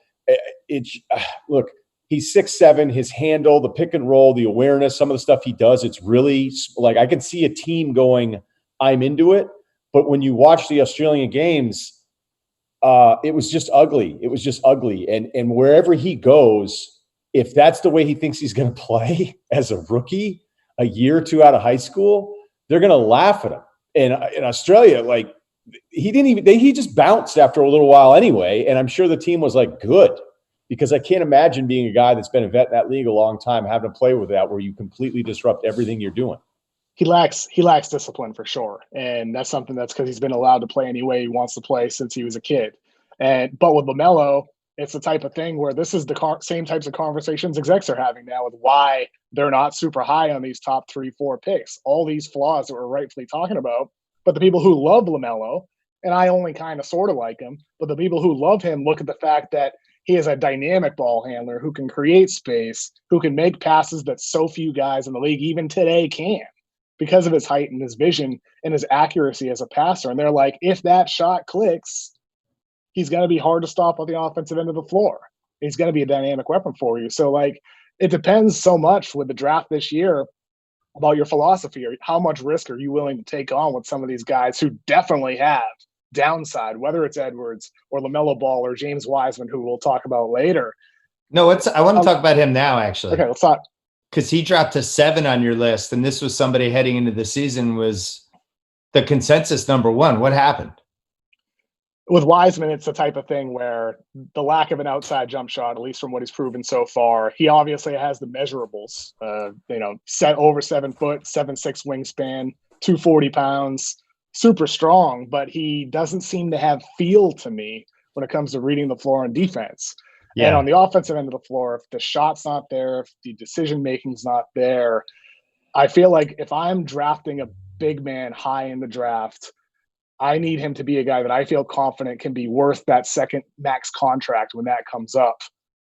look, he's 6'7", his handle, the pick and roll, the awareness, some of the stuff he does, it's really like I can see a team going, I'm into it. But when you watch the Australian games, it was just ugly. It was just ugly. And wherever he goes, if that's the way he thinks he's going to play as a rookie, a year or two out of high school, they're going to laugh at him. And in Australia, like, he just bounced after a little while anyway. And I'm sure the team was like, good, because I can't imagine being a guy that's been a vet in that league a long time, having to play with that, where you completely disrupt everything you're doing. He lacks discipline for sure. And that's something that's because he's been allowed to play any way he wants to play since he was a kid. But with LaMelo, it's the type of thing where this is the same types of conversations execs are having now with why they're not super high on these top 3-4 picks. All these flaws that we're rightfully talking about. But the people who love LaMelo, and I only kind of sort of like him, but the people who love him look at the fact that he is a dynamic ball handler who can create space, who can make passes that so few guys in the league even today can, because of his height and his vision and his accuracy as a passer. And they're like, if that shot clicks, he's going to be hard to stop on the offensive end of the floor. He's going to be a dynamic weapon for you. So, like, it depends so much with the draft this year about your philosophy, or how much risk are you willing to take on with some of these guys who definitely have downside, whether it's Edwards or LaMelo Ball or James Wiseman, who we'll talk about later. No, I want to talk about him now, actually. Okay, let's talk. Because he dropped to 7 on your list, and this was somebody heading into the season was the consensus number 1. What happened? With Wiseman, it's the type of thing where the lack of an outside jump shot, at least from what he's proven so far, he obviously has the measurables. Set over 7 foot, 7'6" wingspan, 240 pounds, super strong, but he doesn't seem to have feel to me when it comes to reading the floor on defense. Yeah. And on the offensive end of the floor, if the shot's not there, if the decision making's not there, I feel like if I'm drafting a big man high in the draft, I need him to be a guy that I feel confident can be worth that second max contract when that comes up.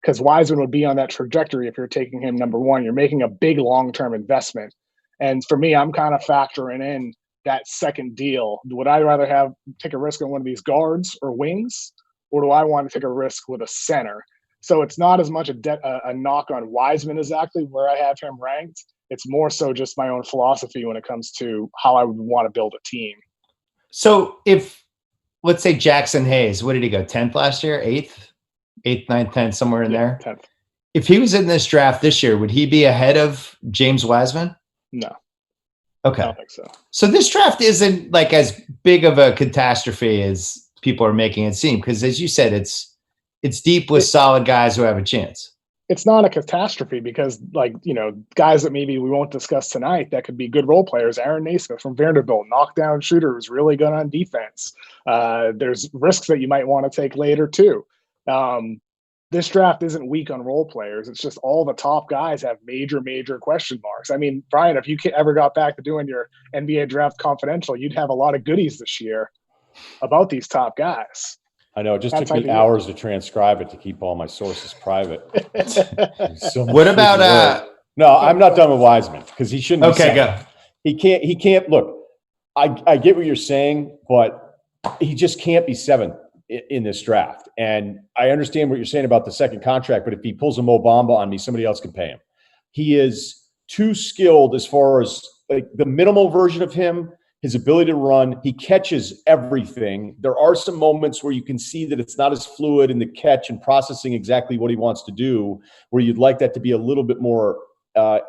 Because Wiseman would be on that trajectory if you're taking him number 1. You're making a big long-term investment. And for me, I'm kind of factoring in that second deal. Would I rather take a risk on one of these guards or wings, or do I want to take a risk with a center? So it's not as much a knock on Wiseman exactly where I have him ranked. It's more so just my own philosophy when it comes to how I would want to build a team. So if, let's say Jackson Hayes, what did he go, 10th last year? 8th, 9th, 10th, somewhere in there? 10th. If he was in this draft this year, would he be ahead of James Wiseman? No. Okay. I don't think so. So this draft isn't like as big of a catastrophe as people are making it seem, because as you said, it's deep with solid guys who have a chance. It's not a catastrophe because, guys that maybe we won't discuss tonight that could be good role players. Aaron Naismith from Vanderbilt, knockdown shooter who's really good on defense. There's risks that you might want to take later too. This draft isn't weak on role players. It's just all the top guys have major, major question marks. I mean, Brian, if you ever got back to doing your NBA draft confidential, you'd have a lot of goodies this year about these top guys. I know. It just took me hours to transcribe it to keep all my sources private. What about No, I'm not done with Wiseman because he shouldn't. Okay, go. He can't. Look, I get what you're saying, but he just can't be 7th in this draft. And I understand what you're saying about the second contract, but if he pulls a Mo Bamba on me, somebody else can pay him. He is too skilled as far as like the minimal version of him. His ability to run, he catches everything. There are some moments where you can see that it's not as fluid in the catch and processing exactly what he wants to do, where you'd like that to be a little bit more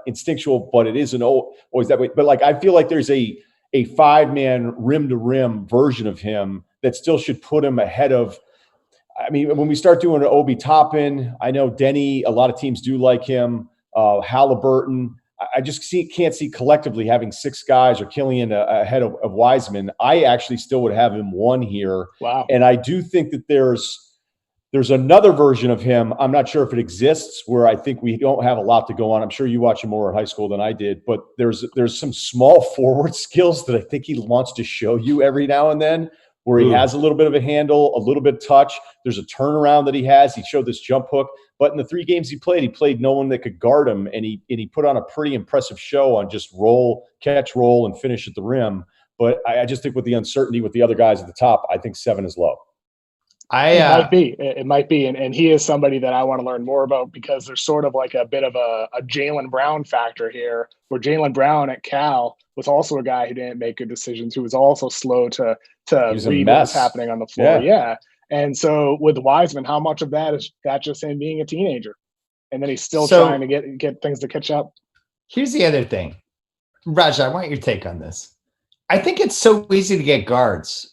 instinctual, but it isn't always that way. But like, I feel like there's a 5-man rim to rim version of him that still should put him ahead of. I mean, when we start doing an Obi Toppin, I know Denny, a lot of teams do like him. Halliburton. I just can't see collectively having 6 guys or Killian ahead of Wiseman. I actually still would have him 1 here. Wow. And I do think that there's another version of him. I'm not sure if it exists where I think we don't have a lot to go on. I'm sure you watch him more in high school than I did, but there's some small forward skills that I think he wants to show you every now and then, where he has a little bit of a handle, a little bit of touch. There's a turnaround that he has. He showed this jump hook. But in the 3 games he played no one that could guard him, and he put on a pretty impressive show on just catch, roll, and finish at the rim. But I just think with the uncertainty with the other guys at the top, I think 7 is low. It might be. And he is somebody that I want to learn more about because there's sort of like a bit of a Jaylen Brown factor here, where Jaylen Brown at Cal was also a guy who didn't make good decisions, who was also slow to read what was happening on the floor. Yeah. And so with Wiseman, how much of that is that just him being a teenager and then he's still So- trying to get things to catch up. Here's the other thing. Raj, I want your take on this. I think it's so easy to get guards.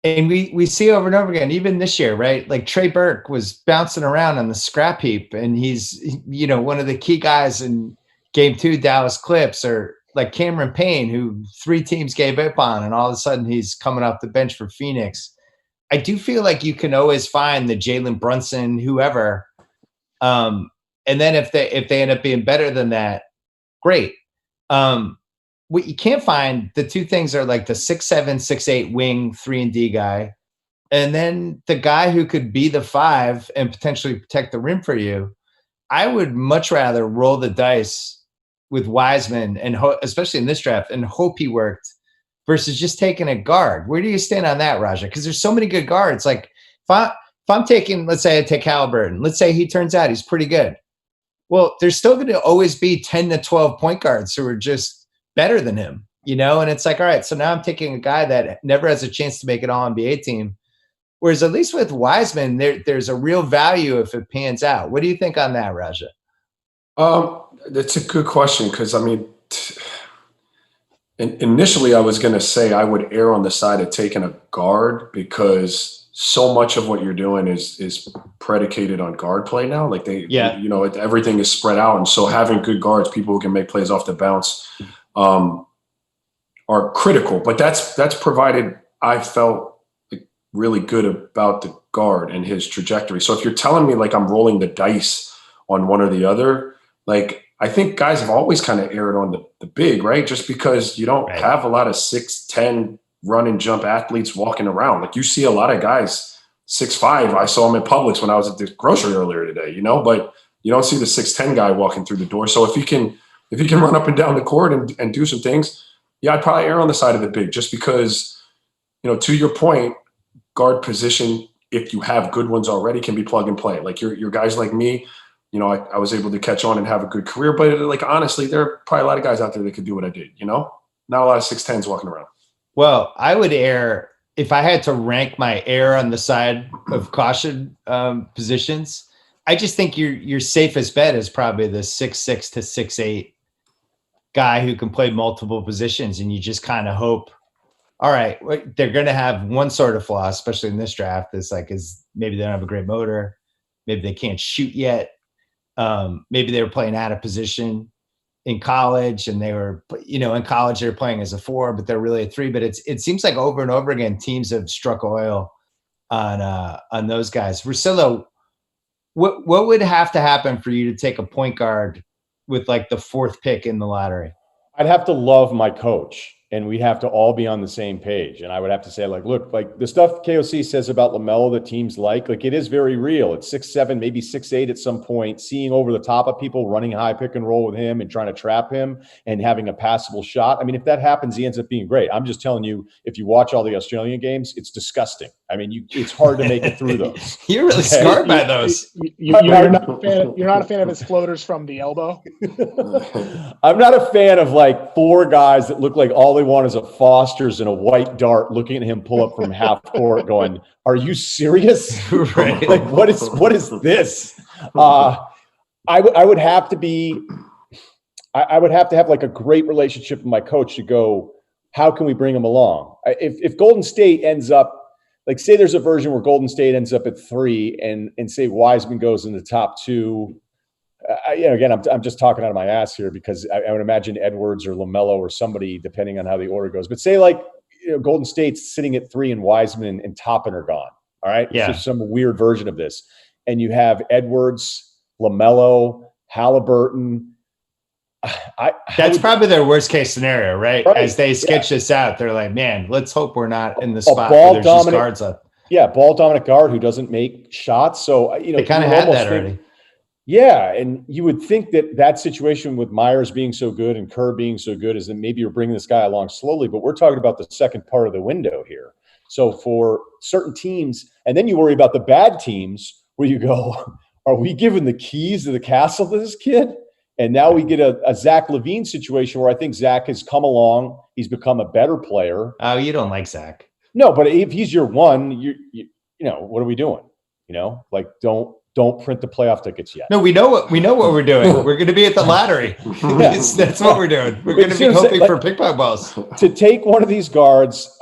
And we see over and over again, even this year, right? Like Trey Burke was bouncing around on the scrap heap, and he's, one of the key guys in game 2, Dallas Clips, or like Cameron Payne, who 3 teams gave up on, and all of a sudden he's coming off the bench for Phoenix. I do feel like you can always find the Jalen Brunson, whoever. And then if they end up being better than that, great. What you can't find, the 2 things are like the 6'7", 6'8" wing 3-and-D guy, and then the guy who could be the 5 and potentially protect the rim for you. I would much rather roll the dice with Wiseman, and especially in this draft, and hope he worked, versus just taking a guard. Where do you stand on that, Raja? Because there's so many good guards. Like if I'm taking, let's say I take Halliburton, let's say he turns out he's pretty good. Well, there's still going to always be 10 to 12 point guards who are just better than him, and it's like, all right, so now I'm taking a guy that never has a chance to make an all-NBA team. Whereas at least with Wiseman, there's a real value if it pans out. What do you think on that, Raja? That's a good question, because I mean, initially I was going to say I would err on the side of taking a guard, because so much of what you're doing is predicated on guard play now. Like everything is spread out, and so having good guards, people who can make plays off the bounce, are critical. But that's provided I felt like really good about the guard and his trajectory. So if you're telling me like I'm rolling the dice on one or the other, like I think guys have always kind of erred on the big, right? Just because you don't have a lot of 6'10" run and jump athletes walking around. Like you see a lot of guys 6'5". I saw him in Publix when I was at the grocery earlier today, but you don't see the 6'10" guy walking through the door. So if he can run up and down the court and do some things, yeah, I'd probably err on the side of the big, just because, to your point, guard position, if you have good ones already, can be plug and play. Like your guys like me, I was able to catch on and have a good career, but like, honestly, there are probably a lot of guys out there that could do what I did, not a lot of 6'10s walking around. Well, I would err, if I had to rank my err on the side of caution positions, I just think your safest bet is probably the 6'6" to 6'8" guy who can play multiple positions, and you just kind of hope, all right, they're going to have one sort of flaw, especially in this draft. Is maybe they don't have a great motor, maybe they can't shoot yet, maybe they were playing out of position in college, and they were, in college they were playing as a 4, but they're really a 3. But it seems like over and over again teams have struck oil on those guys. Russillo, what would have to happen for you to take a point guard with like the 4th pick in the lottery? I'd have to love my coach, and we'd have to all be on the same page. And I would have to say, like, look, like the stuff KOC says about LaMelo that teams like it is very real. It's 6'7", maybe 6'8" at some point, seeing over the top of people, running high pick and roll with him and trying to trap him and having a passable shot. I mean, if that happens, he ends up being great. I'm just telling you, if you watch all the Australian games, it's disgusting. I mean, it's hard to make it through those. You're really scarred by those. You're not a fan of his floaters from the elbow? I'm not a fan of like 4 guys that look like all they want is a Foster's and a white dart looking at him pull up from half court going, are you serious? Right. Like, what is this? I would have to have like a great relationship with my coach to go, how can we bring him along? If Golden State ends up, like, say there's a version where Golden State ends up at 3 and say Wiseman goes in the top 2. Again, I'm just talking out of my ass here, because I would imagine Edwards or LaMelo or somebody, depending on how the order goes. But say like Golden State's sitting at 3 and Wiseman and Toppin are gone. All right. Yeah. So some weird version of this. And you have Edwards, LaMelo, Halliburton. That's probably their worst case scenario, right? As they sketch this out, they're like, man, let's hope we're not in the spot where there's just guards up. Yeah, ball dominant guard who doesn't make shots. So, they kind of had that already. Yeah, and you would think that situation with Myers being so good and Kerr being so good is that maybe you're bringing this guy along slowly, but we're talking about the second part of the window here. So for certain teams, and then you worry about the bad teams where you go, are we giving the keys to the castle to this kid? And now we get a Zach LaVine situation where I think Zach has come along. He's become a better player. Oh, you don't like Zach. No, but if he's your one, you know, what are we doing? Like, don't don't print the playoff tickets yet. No, we know what we're doing. We're going to be at the lottery. That's what we're doing. We're going to be hoping for ping-pong balls. To take one of these guards,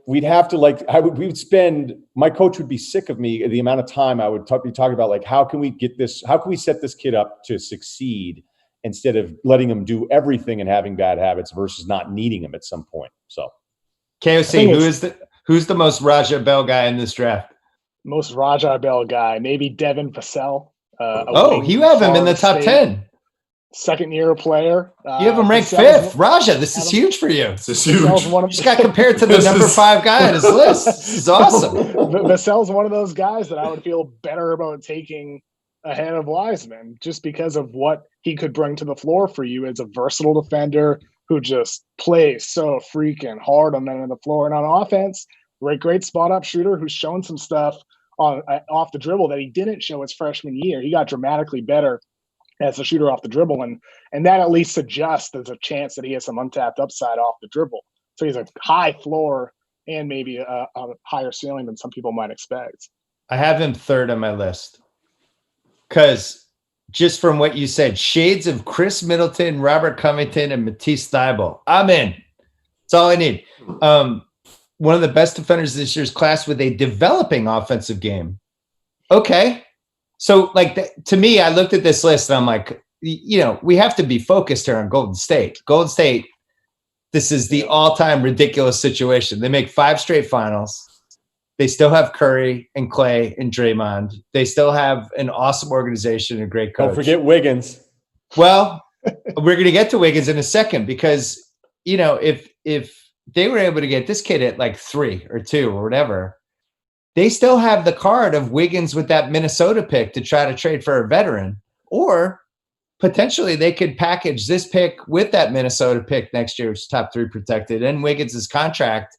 we'd have to we would spend. My coach would be sick of me the amount of time I would be talking about like how can we set this kid up to succeed instead of letting him do everything and having bad habits versus not needing him at some point. So, KOC, who's the most Raja Bell guy in this draft? Most Raja Bell guy, maybe Devin Vassell. You have him in the top 10. Second-year player. You have him ranked 5th. Raja, this is huge for you. This is huge. Just got compared to the number 5 guy on his list. This is awesome. Vassell's one of those guys that I would feel better about taking ahead of Wiseman just because of what he could bring to the floor for you as a versatile defender who just plays so freaking hard on the end of the floor. And on offense, great spot-up shooter who's shown some stuff off the dribble that he didn't show his freshman year. He got dramatically better as a shooter off the dribble, and that at least suggests there's a chance that he has some untapped upside off the dribble. So he's a high floor and maybe a higher ceiling than some people might expect. I have him 3rd on my list because just from what you said, shades of Chris Middleton, Robert Covington, and Matisse Thybulle. I'm in. That's all I need. One of the best defenders this year's class with a developing offensive game. Okay. So, to me, I looked at this list and I'm like, we have to be focused here on Golden State. Golden State, this is the all-time ridiculous situation. They make 5 straight finals. They still have Curry and Clay and Draymond. They still have an awesome organization and a great coach. Don't forget Wiggins. Well, we're going to get to Wiggins in a second because, if they were able to get this kid at like 3 or 2 or whatever, they still have the card of Wiggins with that Minnesota pick to try to trade for a veteran, or potentially they could package this pick with that Minnesota pick next year, which is top 3 protected, and Wiggins' contract.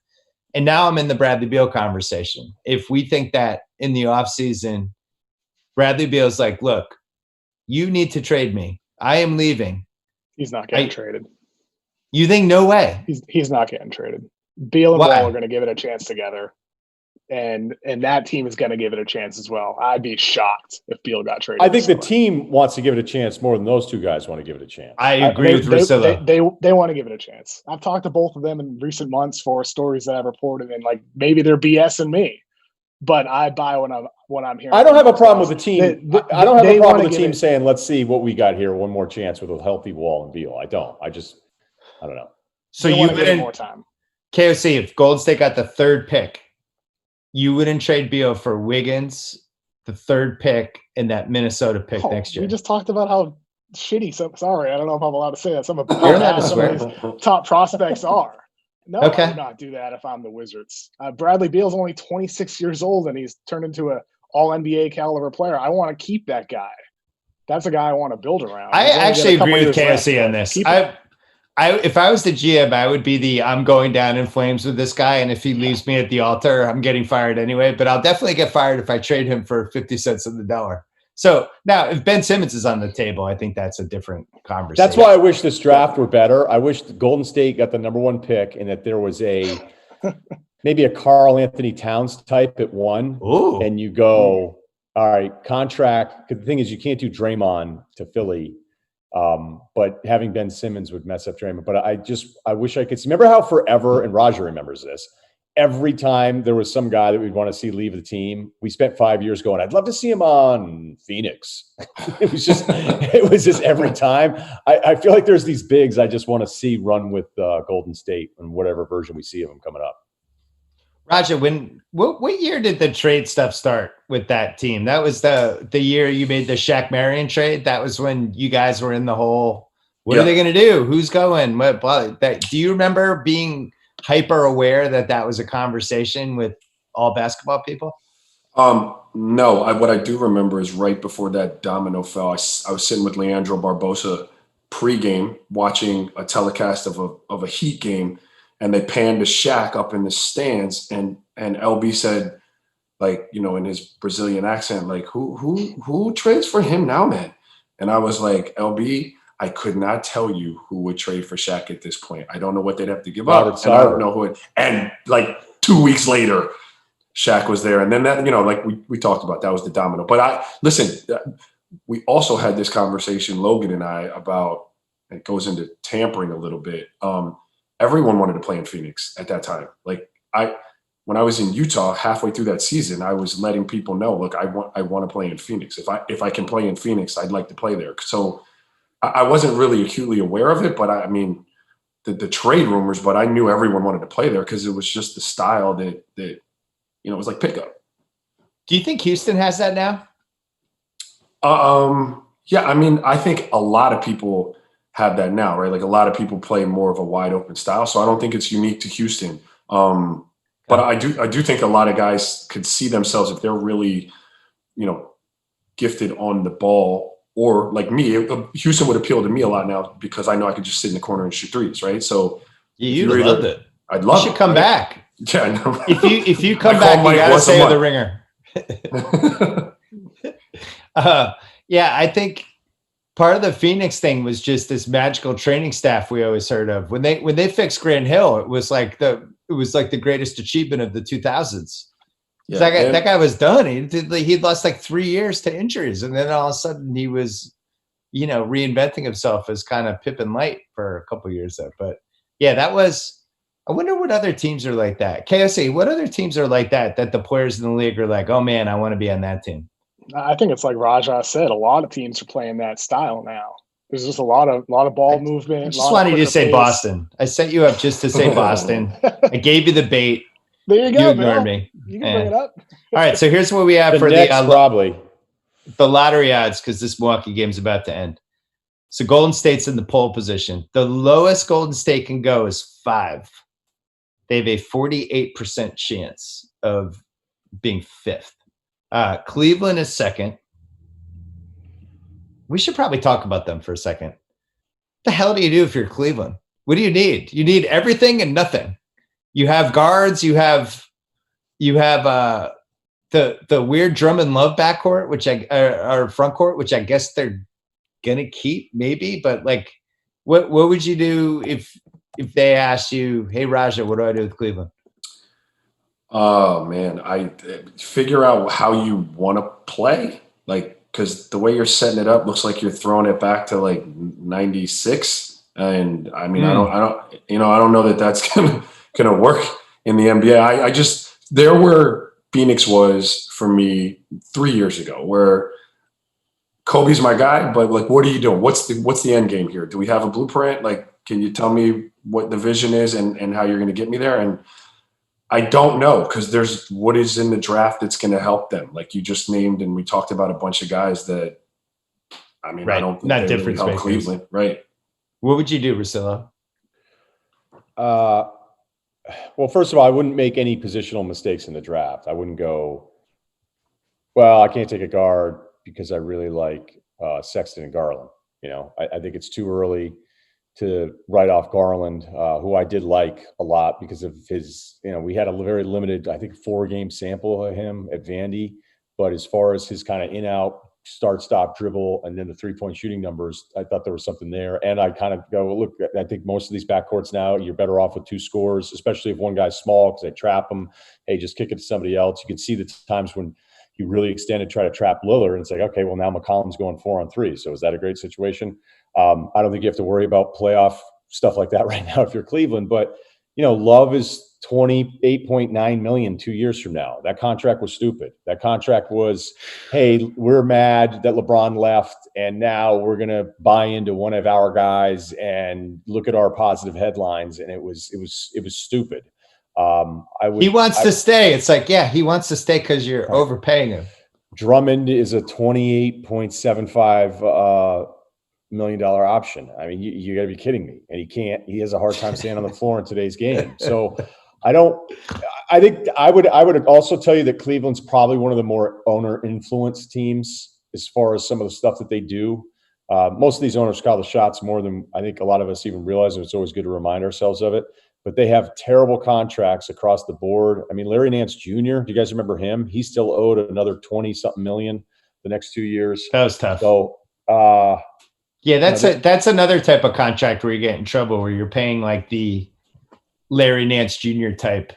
And now I'm in the Bradley Beal conversation. If we think that in the offseason, Bradley Beal's like, look, you need to trade me. I am leaving. He's not getting traded. You think no way? He's not getting traded. Beal and Wall are going to give it a chance together. And that team is going to give it a chance as well. I'd be shocked if Beal got traded. I think the team wants to give it a chance more than those 2 guys want to give it a chance. I agree with Russillo. They want to give it a chance. I've talked to both of them in recent months for stories that I've reported, and maybe they're BSing me, but I buy what I'm hearing. I don't have a problem with the team. I don't have a problem with the team saying, "Let's see what we got here. One more chance with a healthy Wall and Beal." I don't know. So you wouldn't more time. KOC, if Golden State got the 3rd pick, you wouldn't trade Beal for Wiggins, the 3rd pick, and that Minnesota pick next year. We just talked about how shitty. Sorry, I don't know if I'm allowed to say that. Some of these top prospects are. No, I would not do that if I'm the Wizards. Bradley Beal's only 26 years old, and he's turned into an all-NBA caliber player. I want to keep that guy. That's a guy I want to build around. I actually agree with KOC on this. If I was the GM, I would be I'm going down in flames with this guy, and if he leaves me at the altar, I'm getting fired anyway. But I'll definitely get fired if I trade him for 50 cents on the dollar. So now, if Ben Simmons is on the table, I think that's a different conversation. That's why I wish this draft were better. I wish Golden State got the number 1 pick, and that there was maybe a Karl Anthony Towns type at 1. Ooh. And you go, all right, contract. Because the thing is, you can't do Draymond to Philly. But having Ben Simmons would mess up Draymond. But I wish I could see. Remember how forever, and Roger remembers this, every time there was some guy that we'd want to see leave the team, we spent 5 years going, I'd love to see him on Phoenix. it was just every time. I feel like there's these bigs I just want to see run with Golden State and whatever version we see of them coming up. Raja, what year did the trade stuff start with that team? That was the year you made the Shaq Marion trade. That was when you guys were in the whole, what are they going to do? Who's going? Do you remember being hyper aware that was a conversation with all basketball people? No, what I do remember is right before that domino fell, I was sitting with Leandro Barbosa pregame watching a telecast of a Heat game. And they panned to Shaq up in the stands, and LB said, in his Brazilian accent, who trades for him now, man? And I was like, LB, I could not tell you who would trade for Shaq at this point. I don't know what they'd have to give up. And I don't know who. And 2 weeks later, Shaq was there. And then that, like we talked about, that was the domino. But we also had this conversation, Logan and I, about, it goes into tampering a little bit. Everyone wanted to play in Phoenix at that time. Like when I was in Utah, halfway through that season, I was letting people know, look, I want to play in Phoenix. If I can play in Phoenix, I'd like to play there. So I wasn't really acutely aware of it, but I mean, the trade rumors, but I knew everyone wanted to play there because it was just the style that it was like pickup. Do you think Houston has that now? Yeah, I mean, I think a lot of people have that now, right? Like a lot of people play more of a wide open style. So I don't think it's unique to Houston. But I do think a lot of guys could see themselves if they're really, gifted on the ball, or like me, Houston would appeal to me a lot now because I know I could just sit in the corner and shoot threes, right? So you loved it. I'd love it. You should come back. Yeah, I know. If you come back, you gotta say the ringer. Yeah, I think part of the Phoenix thing was just this magical training staff we always heard of. When they fixed Grant Hill, it was like the greatest achievement of the 2000s. Yeah, that guy was done. He'd lost like 3 years to injuries, and then all of a sudden he was, reinventing himself as kind of Pippen Light for a couple of years there. But yeah, that was. I wonder what other teams are like that. KSA, what other teams are like that the players in the league are like, oh man, I want to be on that team? I think it's like Raja said. A lot of teams are playing that style now. There's just a lot of ball movement. I just wanted you to say pace. Boston. I set you up just to say Boston. I gave you the bait. There you go. You ignored me. You can bring it up. All right, so here's what we have for the lottery odds, because this Milwaukee game's about to end. So Golden State's in the pole position. The lowest Golden State can go is 5. They have a 48% chance of being 5th. Cleveland is 2nd. We should probably talk about them for a second. What the hell do you do if you're Cleveland? What do you need? You need everything and nothing. You have guards. You have the weird Drummond Love backcourt, or front court, which I guess they're gonna keep maybe. But like, what would you do if they asked you, hey, Raja, what do I do with Cleveland? Oh, man, I figure out how you want to play. Like, because the way you're setting it up looks like you're throwing it back to like 96. And I mean, I don't know that that's gonna work in the NBA. There where Phoenix was for me 3 years ago, where Kobe's my guy, but like, what are you doing? What's the end game here? Do we have a blueprint? Like, can you tell me what the vision is and how you're going to get me there? And I don't know, because there's what is in the draft that's going to help them. Like you just named, and we talked about a bunch of guys that, I mean, right. I don't think not different really help Cleveland, right? What would you do, Russillo? Well, first of all, I wouldn't make any positional mistakes in the draft. I wouldn't go, well, I can't take a guard because I really like Sexton and Garland. I think it's too early to write off Garland, who I did like a lot because of his, we had a very limited, I think, 4-game sample of him at Vandy. But as far as his kind of in-out, start, stop, dribble, and then the 3-point shooting numbers, I thought there was something there. And I kind of go, look, I think most of these backcourts now, you're better off with 2 scorers, especially if one guy's small because they trap him. Hey, just kick it to somebody else. You can see the times when you really extend and try to trap Lillard, and it's like, okay, well, now McCollum's going 4-on-3. So is that a great situation? I don't think you have to worry about playoff stuff like that right now if you're Cleveland. But, Love is $28.9 million 2 years from now. That contract was stupid. That contract was, hey, we're mad that LeBron left, and now we're going to buy into one of our guys and look at our positive headlines. And it was stupid. He wants to stay. It's like, yeah, he wants to stay because you're overpaying him. Drummond is a $28.75 million option. I mean, you got to be kidding me. And he has a hard time staying on the floor in today's game. So I think I would also tell you that Cleveland's probably one of the more owner influenced teams as far as some of the stuff that they do. Most of these owners call the shots more than I think a lot of us even realize, and it's always good to remind ourselves of it. But they have terrible contracts across the board. I mean, Larry Nance Jr., do you guys remember him? He still owed another 20-something million the next 2 years. That was tough. So, yeah, that's another type of contract where you get in trouble, where you're paying like the Larry Nance Jr. type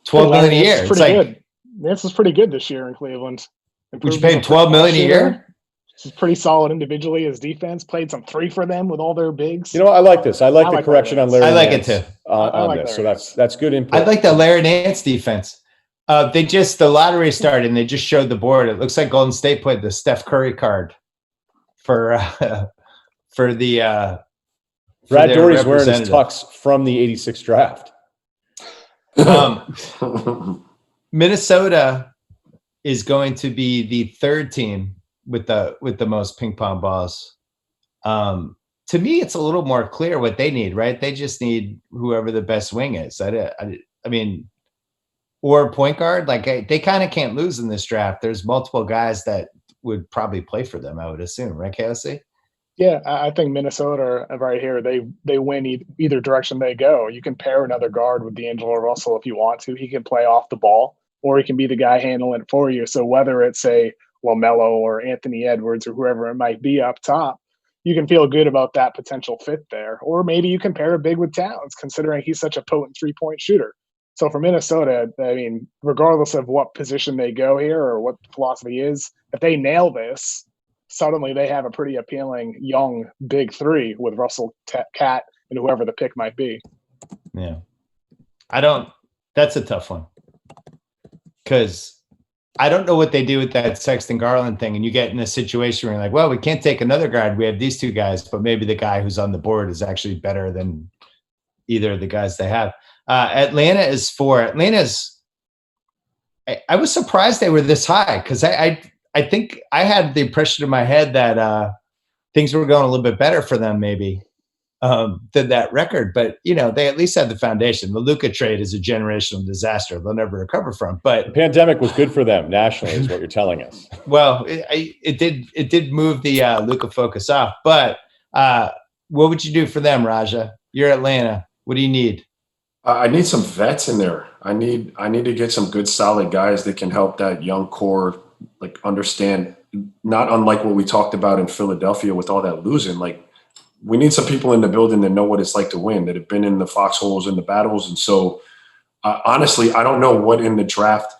$12 million a year. It's It's pretty like, good. Nance was pretty good this year in Cleveland. would you pay him $12 million a year? He's pretty solid individually. His defense played some 3 for them with all their bigs. You know, I like this. I like the correction on Larry. I like it Nance too. on this. So that's good input. I like the Larry Nance defense. The lottery started and they just showed the board. It looks like Golden State played the Steph Curry card for the Brad Doherty's wearing his tux from the '86 draft. Minnesota is going to be the 3rd team with the most ping pong balls. To me, it's a little more clear what they need, right? They just need whoever the best wing is. I mean, or a point guard. Like they kind of can't lose in this draft. There's multiple guys that would probably play for them, I would assume, right, KOC? Yeah, I think Minnesota right here, they win either direction they go. You can pair another guard with D'Angelo Russell if you want to. He can play off the ball, or he can be the guy handling it for you. So whether it's a LaMelo or Anthony Edwards or whoever it might be up top, you can feel good about that potential fit there. Or maybe you can pair a big with Towns, considering he's such a potent three-point shooter. So for Minnesota, I mean, regardless of what position they go here or what the philosophy is, if they nail this, suddenly they have a pretty appealing young big 3 with Russell, Cat, and whoever the pick might be. Yeah. That's a tough one. Because I don't know what they do with that Sexton Garland thing. And you get in a situation where you're like, well, we can't take another guard. We have these 2 guys, but maybe the guy who's on the board is actually better than either of the guys they have. Atlanta is 4. Atlanta's – I was surprised they were this high because I think I had the impression in my head that things were going a little bit better for them maybe than that record. But, you know, they at least had the foundation. The Luka trade is a generational disaster they'll never recover from. But the pandemic was good for them nationally is what you're telling us. Well, it did move the Luka focus off. But what would you do for them, Raja? You're Atlanta. What do you need? I need some vets in there. I need to get some good, solid guys that can help that young core like understand. Not unlike what we talked about in Philadelphia with all that losing. Like we need some people in the building that know what it's like to win, that have been in the foxholes and the battles. And so, honestly, I don't know what in the draft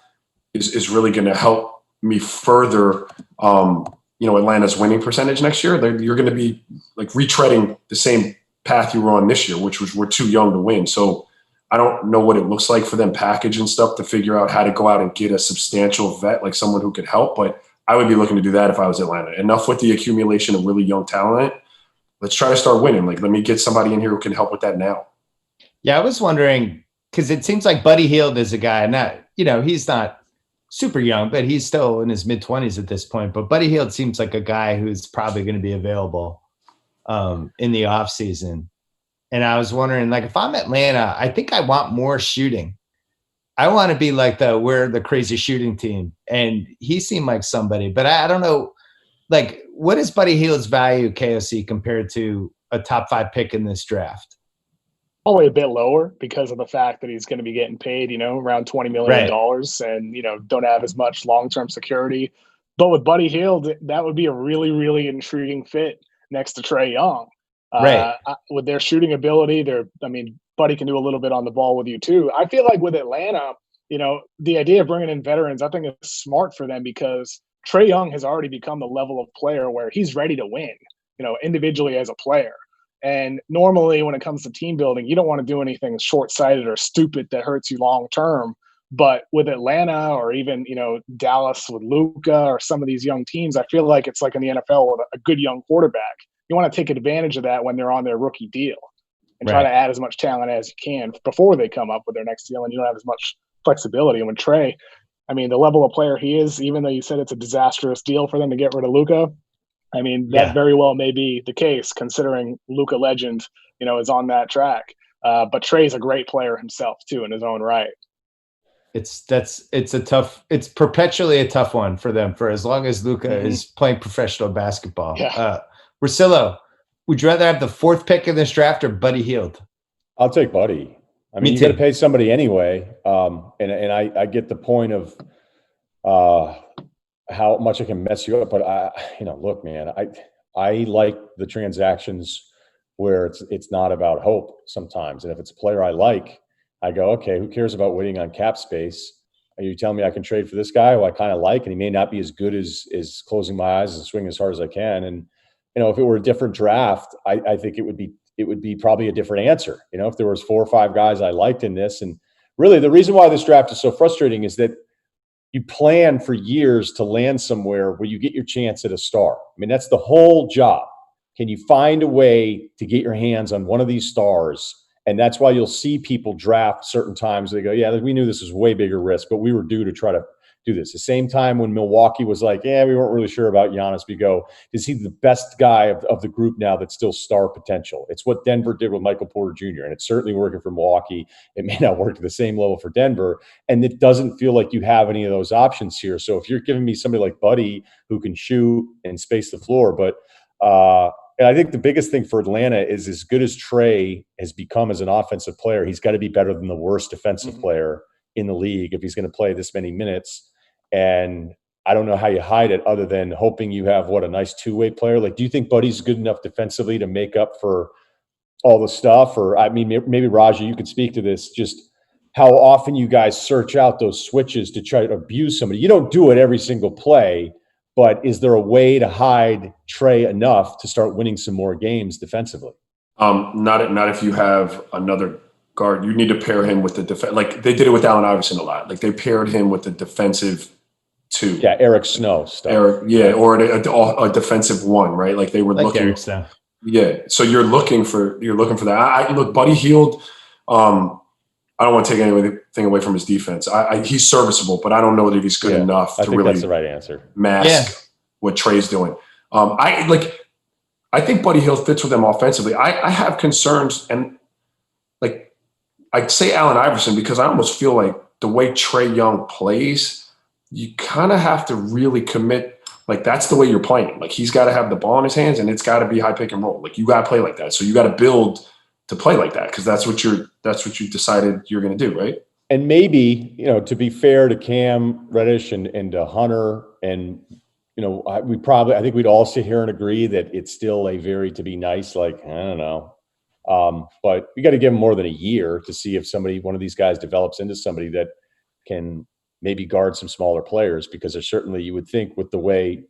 is really going to help me further. Atlanta's winning percentage next year. You're going to be like retreading the same path you were on this year, which was we're too young to win. So. I don't know what it looks like for them package and stuff to figure out how to go out and get a substantial vet, like someone who could help. But I would be looking to do that if I was Atlanta. Enough with the accumulation of really young talent. Let's try to start winning. Like, let me get somebody in here who can help with that now. Yeah, I was wondering because it seems like Buddy Hield is a guy, he's not super young, but he's still in his mid-20s at this point. But Buddy Hield seems like a guy who's probably going to be available in the offseason. And I was wondering, like, if I'm Atlanta, I think I want more shooting. I want to be like we're the crazy shooting team. And he seemed like somebody, but I don't know, like, what is Buddy Hield's value, KOC, compared to a top 5 pick in this draft? Probably a bit lower because of the fact that he's going to be getting paid, around $20 million and, don't have as much long-term security. But with Buddy Hield, that would be a really, really intriguing fit next to Trae Young. Right. With their shooting ability, Buddy can do a little bit on the ball with you too. I feel like with Atlanta, the idea of bringing in veterans, I think is smart for them because Trae Young has already become the level of player where he's ready to win, individually as a player. And normally when it comes to team building, you don't want to do anything short-sighted or stupid that hurts you long-term. But with Atlanta or even, Dallas with Luka or some of these young teams, I feel like it's like in the NFL with a good young quarterback. You want to take advantage of that when they're on their rookie deal and try to add as much talent as you can before they come up with their next deal, and you don't have as much flexibility. And with Trae, the level of player he is, even though you said it's a disastrous deal for them to get rid of Luka, that very well may be the case considering Luka legend, is on that track. But Trae's a great player himself too in his own right. It's perpetually a tough one for them for as long as Luka is playing professional basketball. Yeah. Russillo, would you rather have the 4th pick in this draft or Buddy Hield? I'll take Buddy. You got to pay somebody anyway. And I get the point of how much it can mess you up. But look, man, I like the transactions where it's not about hope sometimes. And if it's a player I like, I go, okay, who cares about waiting on cap space? Are you telling me I can trade for this guy who I kind of like, and he may not be as good as closing my eyes and swinging as hard as I can? And if it were a different draft, I think it would be probably a different answer. If there was 4 or 5 guys I liked in this, and really the reason why this draft is so frustrating is that you plan for years to land somewhere where you get your chance at a star. I mean, that's the whole job. Can you find a way to get your hands on one of these stars? And that's why you'll see people draft certain times. They go, yeah, we knew this was way bigger risk, but we were due to try to do this. The same time when Milwaukee was like, yeah, we weren't really sure about Giannis. We go, is he the best guy of the group now that's still star potential? It's what Denver did with Michael Porter Jr., and it's certainly working for Milwaukee. It may not work to the same level for Denver, and it doesn't feel like you have any of those options here. So if you're giving me somebody like Buddy who can shoot and space the floor, but and I think the biggest thing for Atlanta is, as good as Trey has become as an offensive player, he's got to be better than the worst defensive player in the league if he's going to play this many minutes. And I don't know how you hide it other than hoping you have a nice two-way player. Like, do you think Buddy's good enough defensively to make up for all the stuff? Or, I mean, maybe Raja, you could speak to this, just how often you guys search out those switches to try to abuse somebody. You don't do it every single play, but is there a way to hide Trey enough to start winning some more games defensively? Not if you have another guard. You need to pair him with the defense. Like they did it with Allen Iverson a lot. Like they paired him with the defensive 2. Yeah, Eric Snow stuff. Or a defensive 1, right? Like they were looking. Eric Snow. Yeah, so you're looking for that. I look, Buddy Hield. I don't want to take anything away from his defense. He's serviceable, but I don't know that he's good enough to really that's the right answer. Mask what Trey's doing. I think Buddy Hield fits with them offensively. I have concerns, and like I'd say Allen Iverson because I almost feel like the way Trae Young plays, you kind of have to really commit. Like that's the way you're playing. Like he's got to have the ball in his hands, and it's got to be high pick and roll. Like you got to play like that. So you got to build to play like that because that's what you decided you're going to do, right? And maybe, to be fair to Cam Reddish and to Hunter, and I think we'd all sit here and agree that it's still a very, to be nice, like, I don't know. But we got to give them more than a year to see if one of these guys develops into somebody that can maybe guard some smaller players, because there's certainly, you would think with the way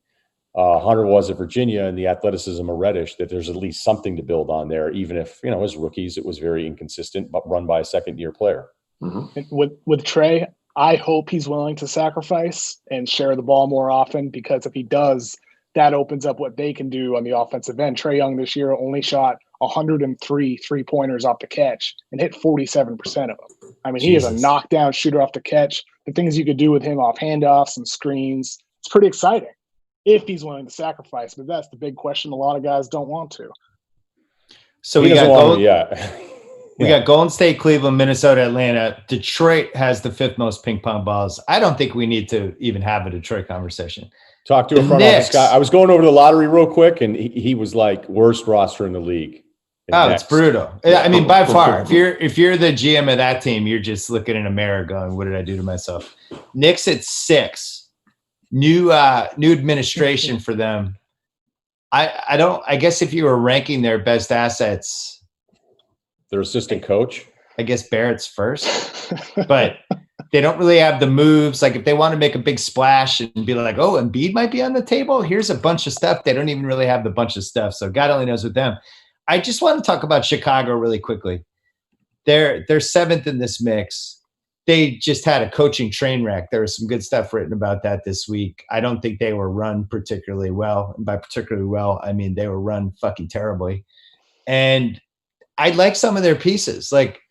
Hunter was at Virginia and the athleticism of Reddish, that there's at least something to build on there, even if, as rookies, it was very inconsistent, but run by a second-year player. Mm-hmm. With Trey, I hope he's willing to sacrifice and share the ball more often, because if he does, that opens up what they can do on the offensive end. Trae Young this year only shot 103 3-pointers off the catch and hit 47% of them. I mean, he is a knockdown shooter off the catch. The things you could do with him off handoffs and screens, it's pretty exciting if he's willing to sacrifice. But that's the big question. A lot of guys don't want to. So we got Golden State, Cleveland, Minnesota, Atlanta. Detroit has the 5th most ping pong balls. I don't think we need to even have a Detroit conversation. Talk to a front office guy. I was going over the lottery real quick, and he was like, worst roster in the league. It's brutal. I mean, by far. If you're the GM of that team, you're just looking in a mirror going, what did I do to myself? Knicks at 6. New administration for them. I guess if you were ranking their best assets, their assistant coach, I guess Barrett's first, but they don't really have the moves. Like if they want to make a big splash and be like, oh, Embiid might be on the table, here's a bunch of stuff. They don't even really have the bunch of stuff. So God only knows with them. I just want to talk about Chicago really quickly. They're 7th in this mix. They just had a coaching train wreck. There was some good stuff written about that this week. I don't think they were run particularly well. And by particularly well, I mean they were run fucking terribly. And I like some of their pieces. Like,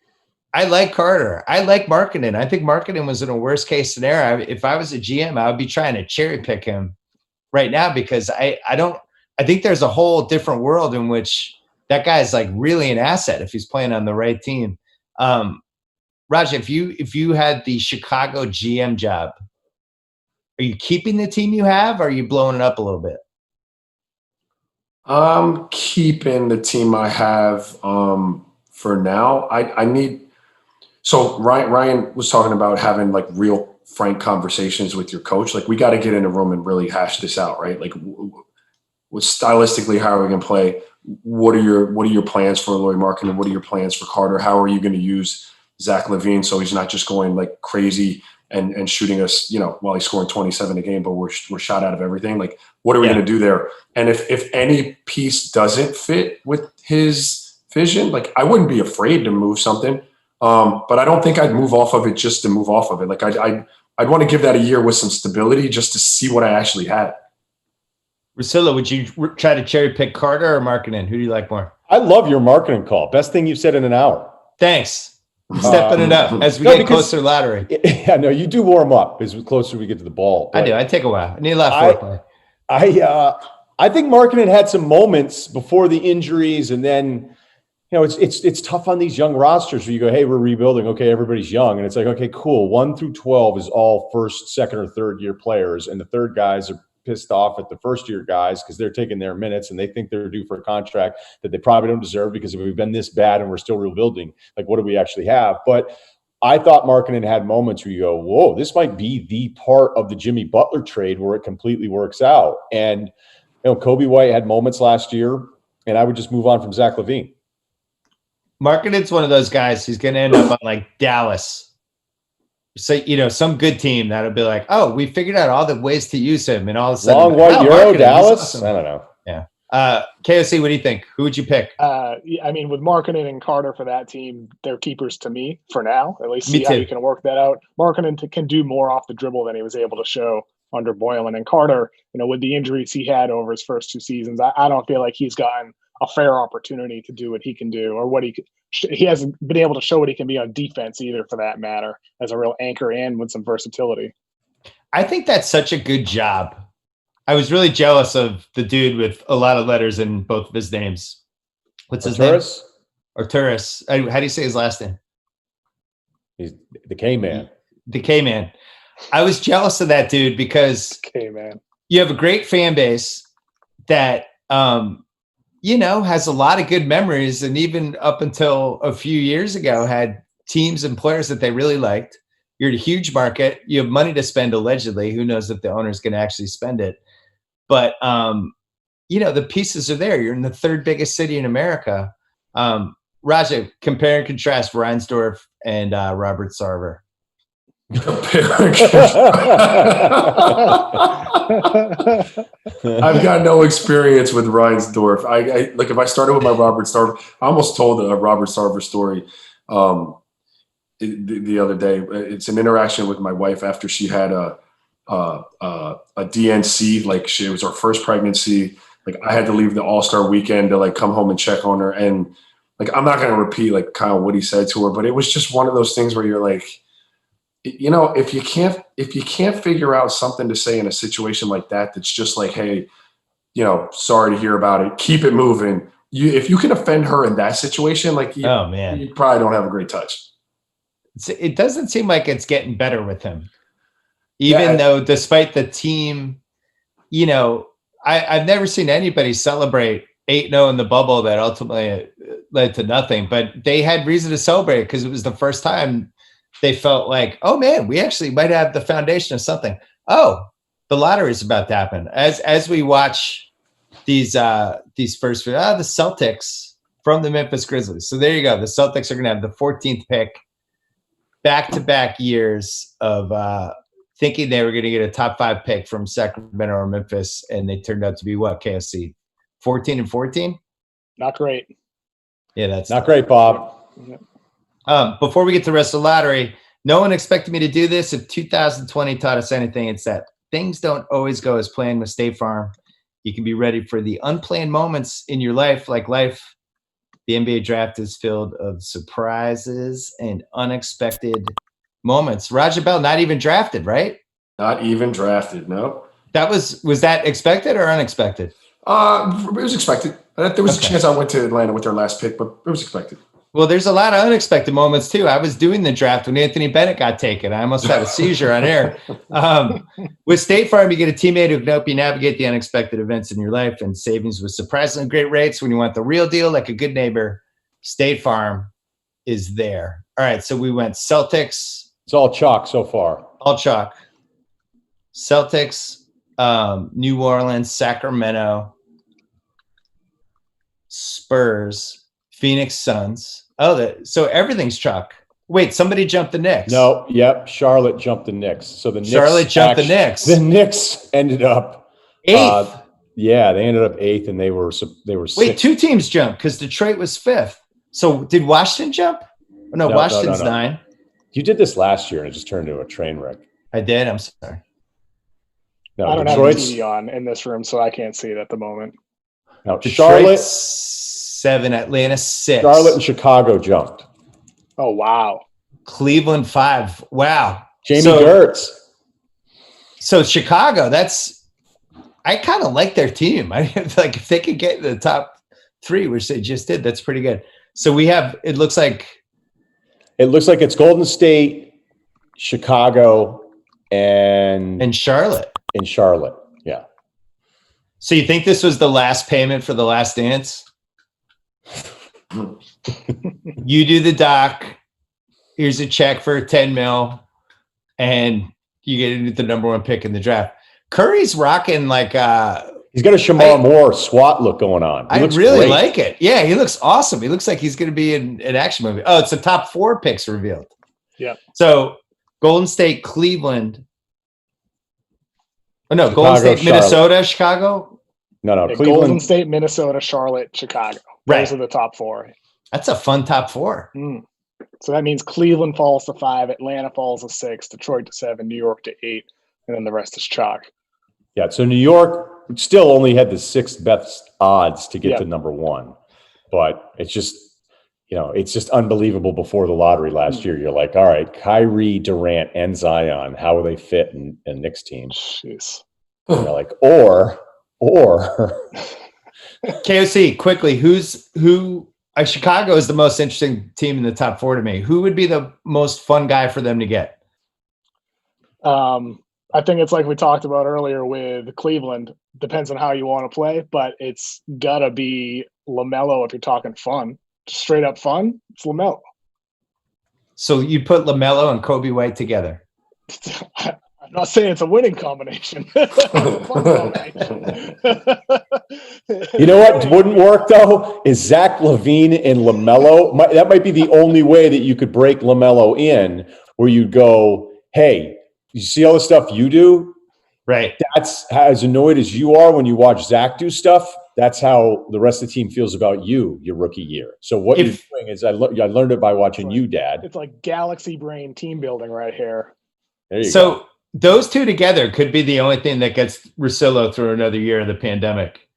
I like Carter. I like Markkanen. I think Markkanen was in a worst case scenario. If I was a GM, I would be trying to cherry pick him right now, because I think there's a whole different world in which that guy is like really an asset if he's playing on the right team. Raj, if you had the Chicago GM job, are you keeping the team you have, or are you blowing it up a little bit? I'm keeping the team I have for now. I need. So Ryan was talking about having like real frank conversations with your coach. Like we got to get in a room and really hash this out, right? Like, what stylistically, how are we going to play? What are your plans for Lauri Markkanen? What are your plans for Carter? How are you going to use Zach LaVine, so he's not just going like crazy and shooting us, while he's scoring 27 a game, but we're shot out of everything. Like, what are we going to do there? And if any piece doesn't fit with his vision, like I wouldn't be afraid to move something. But I don't think I'd move off of it just to move off of it. Like I'd want to give that a year with some stability just to see what I actually had. Russillo, would you try to cherry pick Carter or Markkanen? Who do you like more? I love your marketing call. Best thing you've said in an hour. Thanks. Stepping it up as we get closer to lottery. Yeah, no, you do warm up as closer we get to the ball. I do. I take a while. I need a lot of foreplay. I think Markkanen had some moments before the injuries, and then it's tough on these young rosters where you go, hey, we're rebuilding. Okay, everybody's young, and it's like, okay, cool. 1 through 12 is all first, second, or third year players, and the third guys are pissed off at the first year guys because they're taking their minutes and they think they're due for a contract that they probably don't deserve because if we've been this bad and we're still rebuilding, like what do we actually have? But I thought Markkanen had moments where you go, whoa, this might be the part of the Jimmy Butler trade where it completely works out. And Kobe White had moments last year, and I would just move on from Zach LaVine. Markkanen's one of those guys who's going to end up on like Dallas. So, some good team that'll be like, oh, we figured out all the ways to use him. And all of a sudden, long white Euro, Dallas? Awesome. I don't know. Yeah. KOC, what do you think? Who would you pick? I mean, with Markkanen and Carter for that team, they're keepers to me for now. At least see how you can work that out. Markkanen can do more off the dribble than he was able to show under Boylan. And Carter, with the injuries he had over his first 2 seasons, I don't feel like he's gotten a fair opportunity to do what he can do, or what he hasn't been able to show what he can be on defense either, for that matter, as a real anchor and with some versatility. I think that's such a good job. I was really jealous of the dude with a lot of letters in both of his names. What's his name? Arturas. How do you say his last name? He's the K-Man. The K-Man. I was jealous of that dude because K-Man. You have a great fan base that has a lot of good memories, and even up until a few years ago had teams and players that they really liked. You're in a huge market. You have money to spend, allegedly. Who knows if the owner's going to actually spend it? But, the pieces are there. You're in the 3rd biggest city in America. Raja, compare and contrast Reinsdorf and Robert Sarver. I've got no experience with Reinsdorf. I like, if I started with my Robert Sarver, I almost told a Robert Sarver story the other day. It's an interaction with my wife after she had a DNC. Like, it was her first pregnancy. Like, I had to leave the All-Star weekend to like come home and check on her. And like, I'm not going to repeat like kind of what he said to her, but it was just one of those things where you're like, if you can't figure out something to say in a situation like that, that's just like, hey, sorry to hear about it, keep it moving. If you can offend her in that situation, like, you probably don't have a great touch. It doesn't seem like it's getting better with him, even though despite the team, I've never seen anybody celebrate 8-0 in the bubble that ultimately led to nothing, but they had reason to celebrate because it was the first time they felt like, oh man, we actually might have the foundation of something. Oh, the lottery is about to happen. As we watch these first, the Celtics from the Memphis Grizzlies. So there you go. The Celtics are going to have the 14th pick, back-to-back years of thinking they were going to get a top 5 pick from Sacramento or Memphis, and they turned out to be what, KSC? 14-14? Not great. Yeah, that's not great, Bob. Before we get to the rest of the lottery, no one expected me to do this. If 2020 taught us anything, it's that things don't always go as planned with State Farm. You can be ready for the unplanned moments in your life, like life. The NBA draft is filled of surprises and unexpected moments. Raja Bell, not even drafted, right? Not even drafted, no. Was that expected or unexpected? It was expected. There was a chance I went to Atlanta with their last pick, but it was expected. Well, there's a lot of unexpected moments, too. I was doing the draft when Anthony Bennett got taken. I almost had a seizure on air. With State Farm, you get a teammate who can help you navigate the unexpected events in your life, and savings with surprisingly great rates. When you want the real deal, like a good neighbor, State Farm is there. All right, so we went Celtics. It's all chalk so far. All chalk. Celtics, New Orleans, Sacramento, Spurs, Phoenix Suns. So everything's chalk. Wait, somebody jumped the Knicks. No, yep. Charlotte jumped the Knicks. So the Knicks Charlotte jumped the Knicks. The Knicks ended up 8th. Yeah, they ended up 8th, and they were 6th. Wait, 2 teams jumped because Detroit was 5th. So did Washington jump? No, Washington's 9. You did this last year, and it just turned into a train wreck. I did. I'm sorry. No, I don't have a TV on in this room, so I can't see it at the moment. No, Charlotte 7, Atlanta 6. Charlotte and Chicago jumped. Oh wow. Cleveland 5. Wow. Jamie Gertz. So Chicago, I kind of like their team. I like if they could get in the top 3, which they just did, that's pretty good. So we have. It looks like it's Golden State, Chicago, and Charlotte. In Charlotte, yeah. So you think this was the last payment for The Last Dance? You do the doc. Here's a check for $10 million, and you get the number 1 pick in the draft. Curry's rocking like he's got a Shamar Moore SWAT look going on. I really like it. Yeah, he looks awesome. He looks like he's going to be in an action movie. Oh, it's the top 4 picks revealed. Yeah. So Golden State, Cleveland. Oh no, Chicago, Golden State, Charlotte. Minnesota, Chicago. No, Yeah, Cleveland. Golden State, Minnesota, Charlotte, Chicago. Right. Those are the top 4. That's a fun top 4. So that means Cleveland falls to 5, Atlanta falls to 6, Detroit to 7, New York to 8, and then the rest is chalk. Yeah, so New York still only had the 6th best odds to get to number 1, but it's just, it's just unbelievable. Before the lottery last year, you're like, all right, Kyrie, Durant, and Zion, how will they fit in Knicks team? Jeez. You're like, or KOC, quickly, who? Chicago is the most interesting team in the top 4 to me. Who would be the most fun guy for them to get? I think it's like we talked about earlier with Cleveland. Depends on how you want to play, but it's gotta be LaMelo if you're talking fun. Straight up fun, it's LaMelo. So you put LaMelo and Kobe White together. I'm not saying it's a winning combination. Fun combination. You know what wouldn't work though is Zach LaVine and LaMelo. That might be the only way that you could break LaMelo in, where you go, hey, you see all the stuff you do? Right. That's as annoyed as you are when you watch Zach do stuff. That's how the rest of the team feels about you your rookie year. So what you're doing is I learned it by watching you, Dad. It's like galaxy brain team building right here. There you go. So those two together could be the only thing that gets Russillo through another year of the pandemic.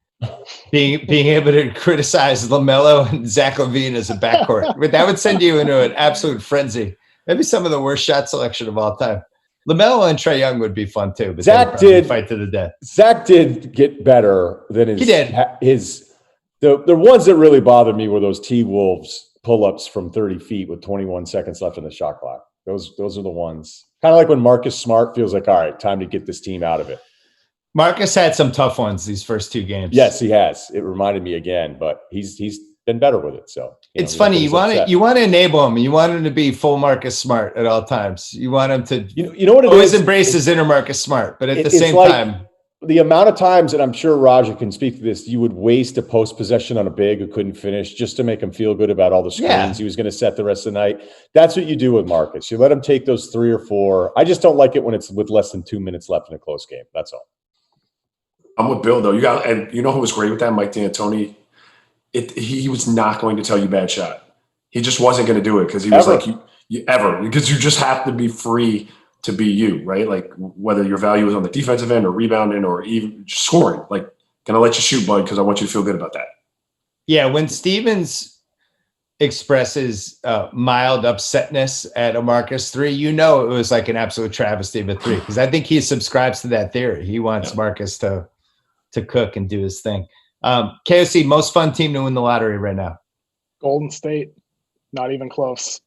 Being able to criticize LaMelo and Zach LaVine as a backcourt. That would send you into an absolute frenzy. Maybe some of the worst shot selection of all time. LaMelo and Trae Young would be fun too. But Zach did fight to the death. Zach did get better than his. He did. The ones that really bothered me were those T-Wolves pull-ups from 30 feet with 21 seconds left in the shot clock. Those are the ones. Kind of like when Marcus Smart feels like, all right, time to get this team out of it. Marcus had some tough ones these first 2 games. Yes, he has. It reminded me again, but he's been better with it. So it's funny. You want to enable him. You want him to be full Marcus Smart at all times. You want him to you know what it always is? Embrace his inner Marcus Smart, but at the same time, the amount of times, and I'm sure Raja can speak to this, you would waste a post possession on a big who couldn't finish just to make him feel good about all the screens he was going to set the rest of the night. That's what you do with Marcus. You let him take those 3 or 4. I just don't like it when it's with less than 2 minutes left in a close game. That's all. I'm with Bill though. And you know who was great with that? Mike D'Antoni. He was not going to tell you bad shot. He just wasn't going to do it because he was like because you just have to be free to be you, right? Like whether your value is on the defensive end or rebounding or even scoring, like gonna let you shoot, bud, because I want you to feel good about that. Yeah, when Stevens expresses mild upsetness at a Marcus 3, it was like an absolute travesty of a 3 because I think he subscribes to that theory. He wants Marcus to cook and do his thing. KOC, most fun team to win the lottery right now? Golden State, not even close.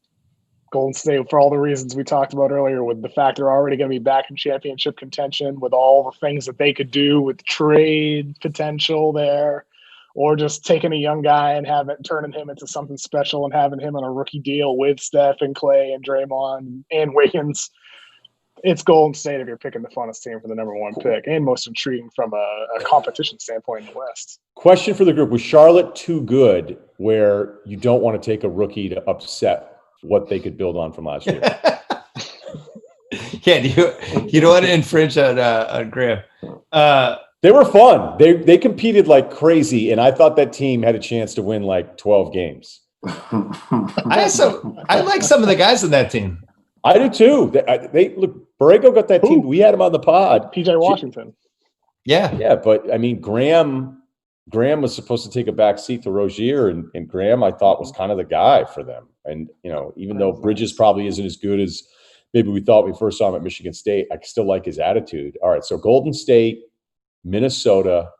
Golden State, for all the reasons we talked about earlier, with the fact they're already going to be back in championship contention, with all the things that they could do with trade potential there, or just taking a young guy and turning him into something special and having him on a rookie deal with Steph and Clay and Draymond and Wiggins. It's Golden State if you're picking the funnest team for the number 1 pick and most intriguing from a competition standpoint in the West. Question for the group. Was Charlotte too good where you don't want to take a rookie to upset what they could build on from last year. Yeah, you don't want to infringe on Graham. They were fun. They competed like crazy, and I thought that team had a chance to win like 12 games. I like some of the guys on that team. I do too. They look. Borrego got that team. We had him on the pod. PJ Washington. Yeah, but I mean, Graham was supposed to take a back seat to Rozier, and Graham I thought was kind of the guy for them. And even though Bridges probably isn't as good as maybe we thought we first saw him at Michigan State, I still like his attitude. All right, so Golden State, Minnesota,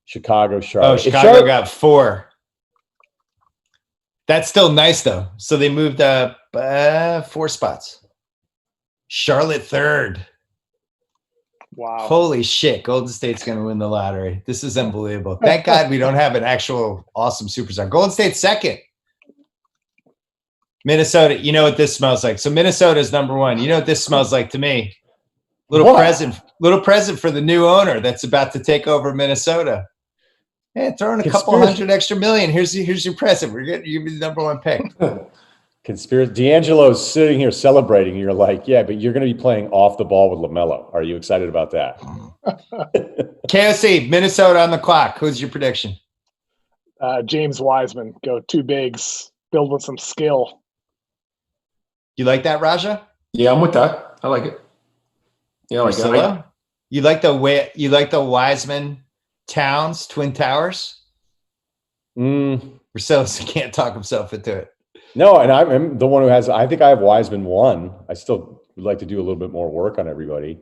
Chicago, Charlotte. Oh, Chicago got 4. That's still nice though. So they moved up 4 spots. Charlotte 3rd. Wow. Holy shit. Golden State's going to win the lottery. This is unbelievable. Thank God we don't have an actual awesome superstar. Golden State 2nd. Minnesota, you know what this smells like. So Minnesota's number 1. You know what this smells like to me? Little present for the new owner that's about to take over Minnesota. Hey, throw in a couple $100 extra million. Here's your present. We're getting you the number 1 pick. Conspiracy. D'Angelo's sitting here celebrating. You're like, yeah, but you're going to be playing off the ball with LaMelo. Are you excited about that? KOC, Minnesota on the clock. Who's your prediction? James Wiseman. Go 2 bigs. Build with some skill. You like that, Raja? Yeah, I'm with that. I like it. Yeah, I like it. You like the Wiseman Towns Twin Towers? Russillo can't talk himself into it. No, and I'm the one who has. I think I have Wiseman 1. I still would like to do a little bit more work on everybody.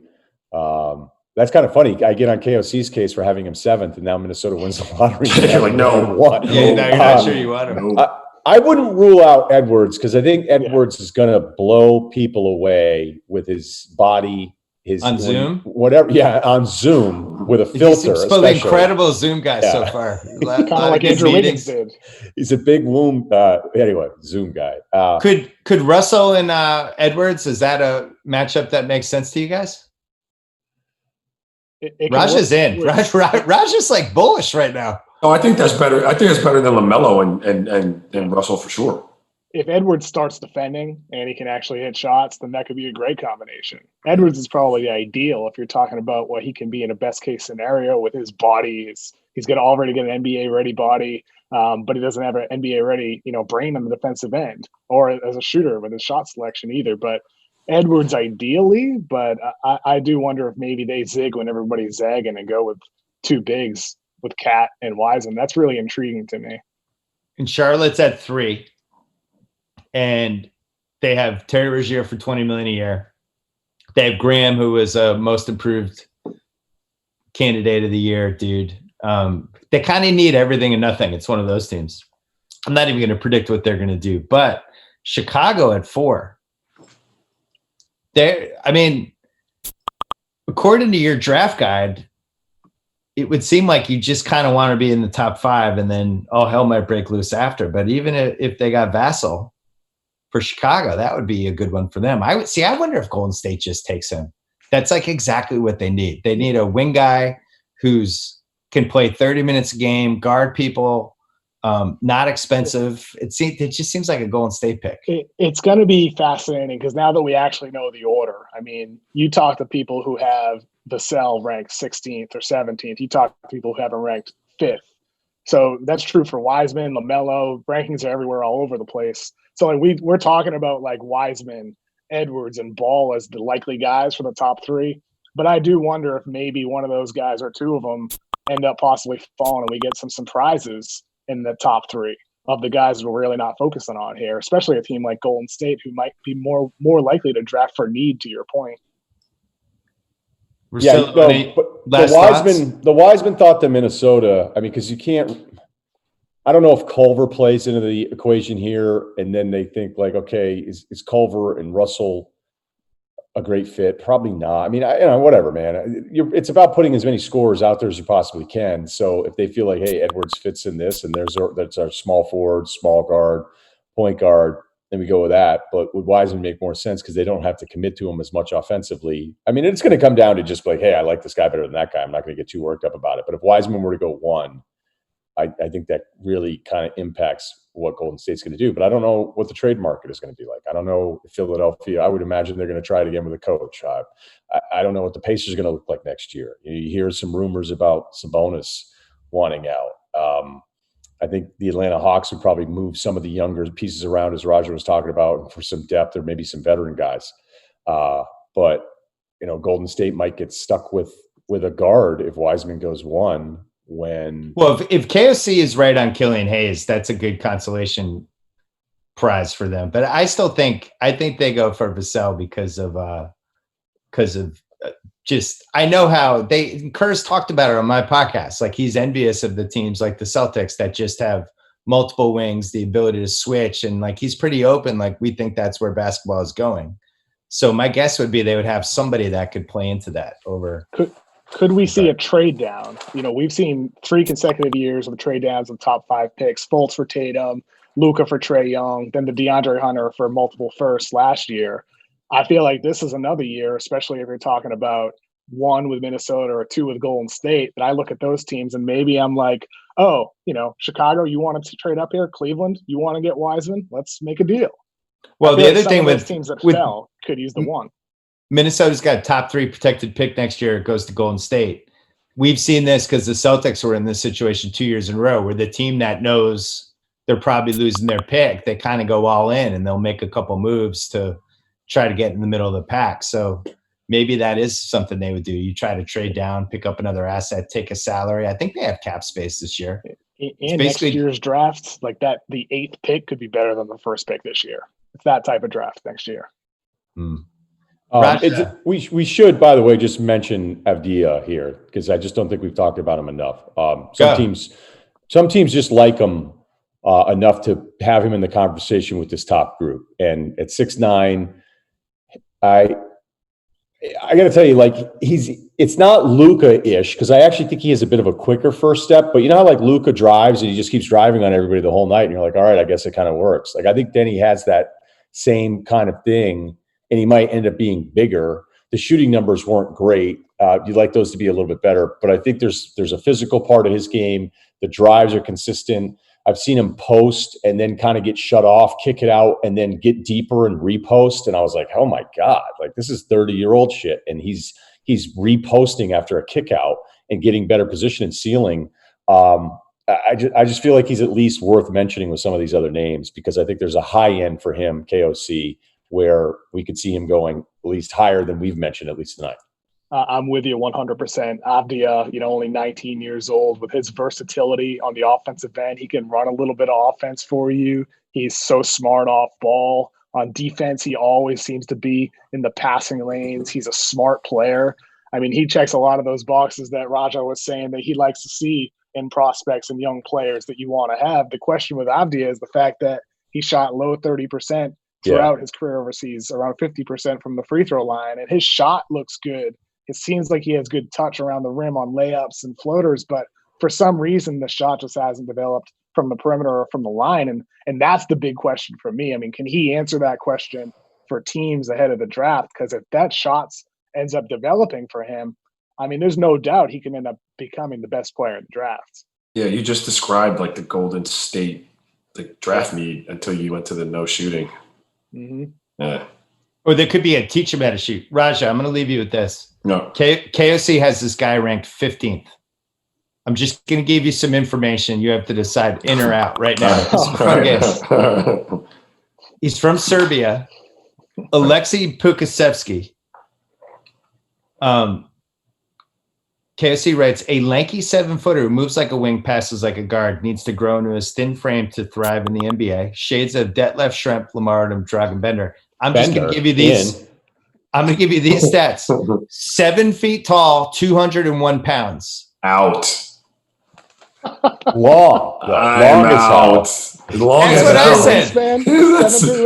That's kind of funny. I get on KOC's case for having him 7th, and now Minnesota wins the lottery. You're like, no. 1. Yeah, now you're not sure you want him. I wouldn't rule out Edwards because I think Edwards is going to blow people away with his body. On Zoom? Whatever. Yeah, on Zoom with a filter. He's an incredible Zoom guy so far. Kind of like Andrew Wiggins did. He's a big womb. Anyway, Zoom guy. Could Russell and Edwards, is that a matchup that makes sense to you guys? Raja's in. Raja's like bullish right now. Oh, I think that's better. I think it's better than LaMelo and Russell for sure. If Edwards starts defending and he can actually hit shots, then that could be a great combination. Edwards is probably the ideal if you're talking about what he can be in a best case scenario with his body. He's going to already get an NBA ready body, but he doesn't have an NBA ready, brain on the defensive end or as a shooter with his shot selection either. But Edwards ideally, but I do wonder if maybe they zig when everybody's zagging and go with 2 bigs with Cat and Wiseman. That's really intriguing to me. And Charlotte's at 3. And they have Terry Rozier for $20 million a year. They have Graham, who was a most improved candidate of the year, dude. They kind of need everything and nothing. It's one of those teams. I'm not even going to predict what they're going to do. But Chicago at 4. According to your draft guide, it would seem like you just kind of want to be in the top 5 and then all hell might break loose after. But even if they got Vassell for Chicago, that would be a good one for them. I wonder if Golden State just takes him. That's like exactly what they need. They need a wing guy who's can play 30 minutes a game, guard people, not expensive. It just seems like a Golden State pick. It's going to be fascinating because now that we actually know the order, I mean, you talk to people who have Vassell ranked 16th or 17th. You talk to people who have him ranked 5th. So that's true for Wiseman, LaMelo. Rankings are everywhere, all over the place. So like we're talking about like Wiseman, Edwards, and Ball as the likely guys for the top 3. But I do wonder if maybe one of those guys or 2 of them end up possibly falling and we get some surprises in the top 3 of the guys we're really not focusing on here, especially a team like Golden State who might be more likely to draft for need, to your point. Yeah, but the Wiseman thought to Minnesota. I mean, because you can't. I don't know if Culver plays into the equation here, and then they think like, okay, is Culver and Russell a great fit? Probably not. I mean, whatever, man. It's about putting as many scorers out there as you possibly can. So if they feel like, hey, Edwards fits in this, and that's our small forward, small guard, point guard, then we go with that. But would Wiseman make more sense because they don't have to commit to him as much offensively? I mean, it's going to come down to just like, hey, I like this guy better than that guy. I'm not going to get too worked up about it. But if Wiseman were to go 1, I think that really kind of impacts what Golden State's going to do. But I don't know what the trade market is going to be like. I don't know if Philadelphia. I would imagine they're going to try it again with a coach. I don't know what the Pacers are going to look like next year. You hear some rumors about Sabonis wanting out. I think the Atlanta Hawks would probably move some of the younger pieces around, as Roger was talking about, for some depth or maybe some veteran guys. But Golden State might get stuck with a guard if Wiseman goes one. If KOC is right on Killian Hayes, that's a good consolation prize for them. But I think they go for Vassell because of just, I know how Kerr's talked about it on my podcast. Like, he's envious of the teams like the Celtics that just have multiple wings, the ability to switch. And like, he's pretty open. Like, we think that's where basketball is going. So my guess would be they would have somebody that could play into that over. Could we see a trade down? We've seen 3 consecutive years of trade downs of top 5 picks, Fultz for Tatum, Luka for Trae Young, then the DeAndre Hunter for multiple firsts last year. I feel like this is another year, especially if you're talking about 1 with Minnesota or 2 with Golden State, that I look at those teams and maybe I'm like, oh, Chicago, you want to trade up here? Cleveland, you want to get Wiseman? Let's make a deal. Well, the other thing with teams that fell could use the 1. Minnesota's got top 3 protected pick next year. It goes to Golden State. We've seen this because the Celtics were in this situation 2 years in a row, where the team that knows they're probably losing their pick, they kind of go all in and they'll make a couple moves to try to get in the middle of the pack. So maybe that is something they would do. You try to trade down, pick up another asset, take a salary. I think they have cap space this year. In next year's draft, like that, the 8th pick could be better than the first pick this year. It's that type of draft next year. We should, by the way, just mention Avdia here, because I just don't think we've talked about him enough. Some teams just like him enough to have him in the conversation with this top group. And at 6'9", I got to tell you, like, it's not Luka-ish, because I actually think he has a bit of a quicker first step. But you know how, like, Luka drives and he just keeps driving on everybody the whole night, and you're like, all right, I guess it kind of works. Like, I think Denny has that same kind of thing, and he might end up being bigger. The shooting numbers weren't great. You'd like those to be a little bit better, but I think there's a physical part of his game. The drives are consistent. I've seen him post and then kind of get shut off, kick it out, and then get deeper and repost. And I was like, oh my God, like, this is 30-year-old shit. And he's reposting after a kick out and getting better position and ceiling. I just feel like he's at least worth mentioning with some of these other names, because I think there's a high end for him, KOC, where we could see him going at least higher than we've mentioned, at least tonight. I'm with you 100%. Avdia, only 19 years old. With his versatility on the offensive end, he can run a little bit of offense for you. He's so smart off ball. On defense, he always seems to be in the passing lanes. He's a smart player. I mean, he checks a lot of those boxes that Raja was saying that he likes to see in prospects and young players that you want to have. The question with Avdia is the fact that he shot low 30% throughout his career overseas, around 50% from the free throw line, and his shot looks good. It seems like he has good touch around the rim on layups and floaters, but for some reason the shot just hasn't developed from the perimeter or from the line, and that's the big question for me. I mean, can he answer that question for teams ahead of the draft? Because if that shot ends up developing for him, I mean, there's no doubt he can end up becoming the best player in the draft. Yeah, you just described like the Golden State draft need until you went to the no shooting. Mm-hmm. Yeah. Or there could be a teach him how to shoot. Raja, I'm going to leave you with this. No. KOC has this guy ranked 15th. I'm just going to give you some information. You have to decide in or out right now. This is fun games. He's from Serbia. Alexei Pukasevsky. KOC writes, a lanky 7-footer who moves like a wing, passes like a guard, needs to grow into his thin frame to thrive in the NBA. Shades of Detlef Schrempf, Lamar Odom, Dragan Bender. I'm just going to give you these. I'm going to give you these stats. 7 feet tall, 201 pounds. Out. Long. Long as hell. That's what I said. 7'3"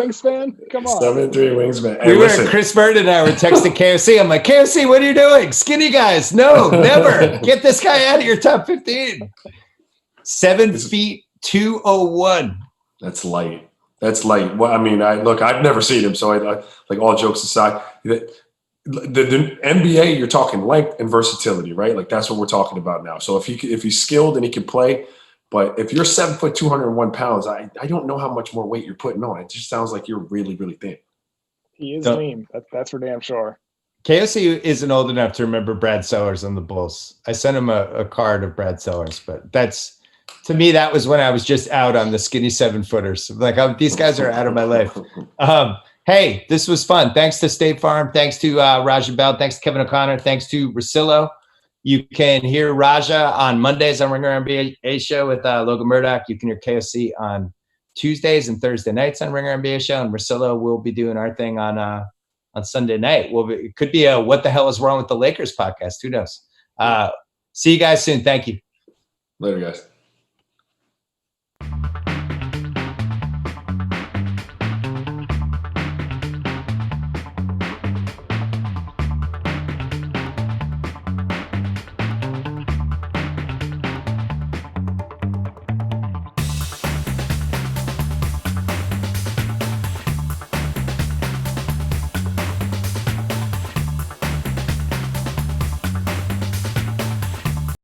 wingspan? Come on. 7'3" wingspan. Hey, Chris Bird and I were texting KOC. I'm like, KOC, what are you doing? Skinny guys. No, never. Get this guy out of your top 15. 7 feet, 201. That's light. Well, I mean, I've never seen him, so I like, all jokes aside, the NBA, you're talking length and versatility, right? Like, that's what we're talking about now. So if he's skilled and he can play, But if you're 7 foot, 201 pounds, I don't know how much more weight you're putting on. It just sounds like you're really, really thin. He is lean. That's for damn sure. KOC isn't old enough to remember Brad Sellers on the Bulls. I sent him a card of Brad Sellers, but that's, to me, that was when I was just out on the skinny 7-footers. Like, these guys are out of my life. Hey, this was fun. Thanks to State Farm. Thanks to Raja Bell. Thanks to Kevin O'Connor. Thanks to Russillo. You can hear Raja on Mondays on Ringer NBA Show with Logan Murdoch. You can hear KOC on Tuesdays and Thursday nights on Ringer NBA Show. And Russillo will be doing our thing on Sunday night. Well, it could be a What the Hell is Wrong with the Lakers podcast. Who knows? See you guys soon. Thank you. Later, guys.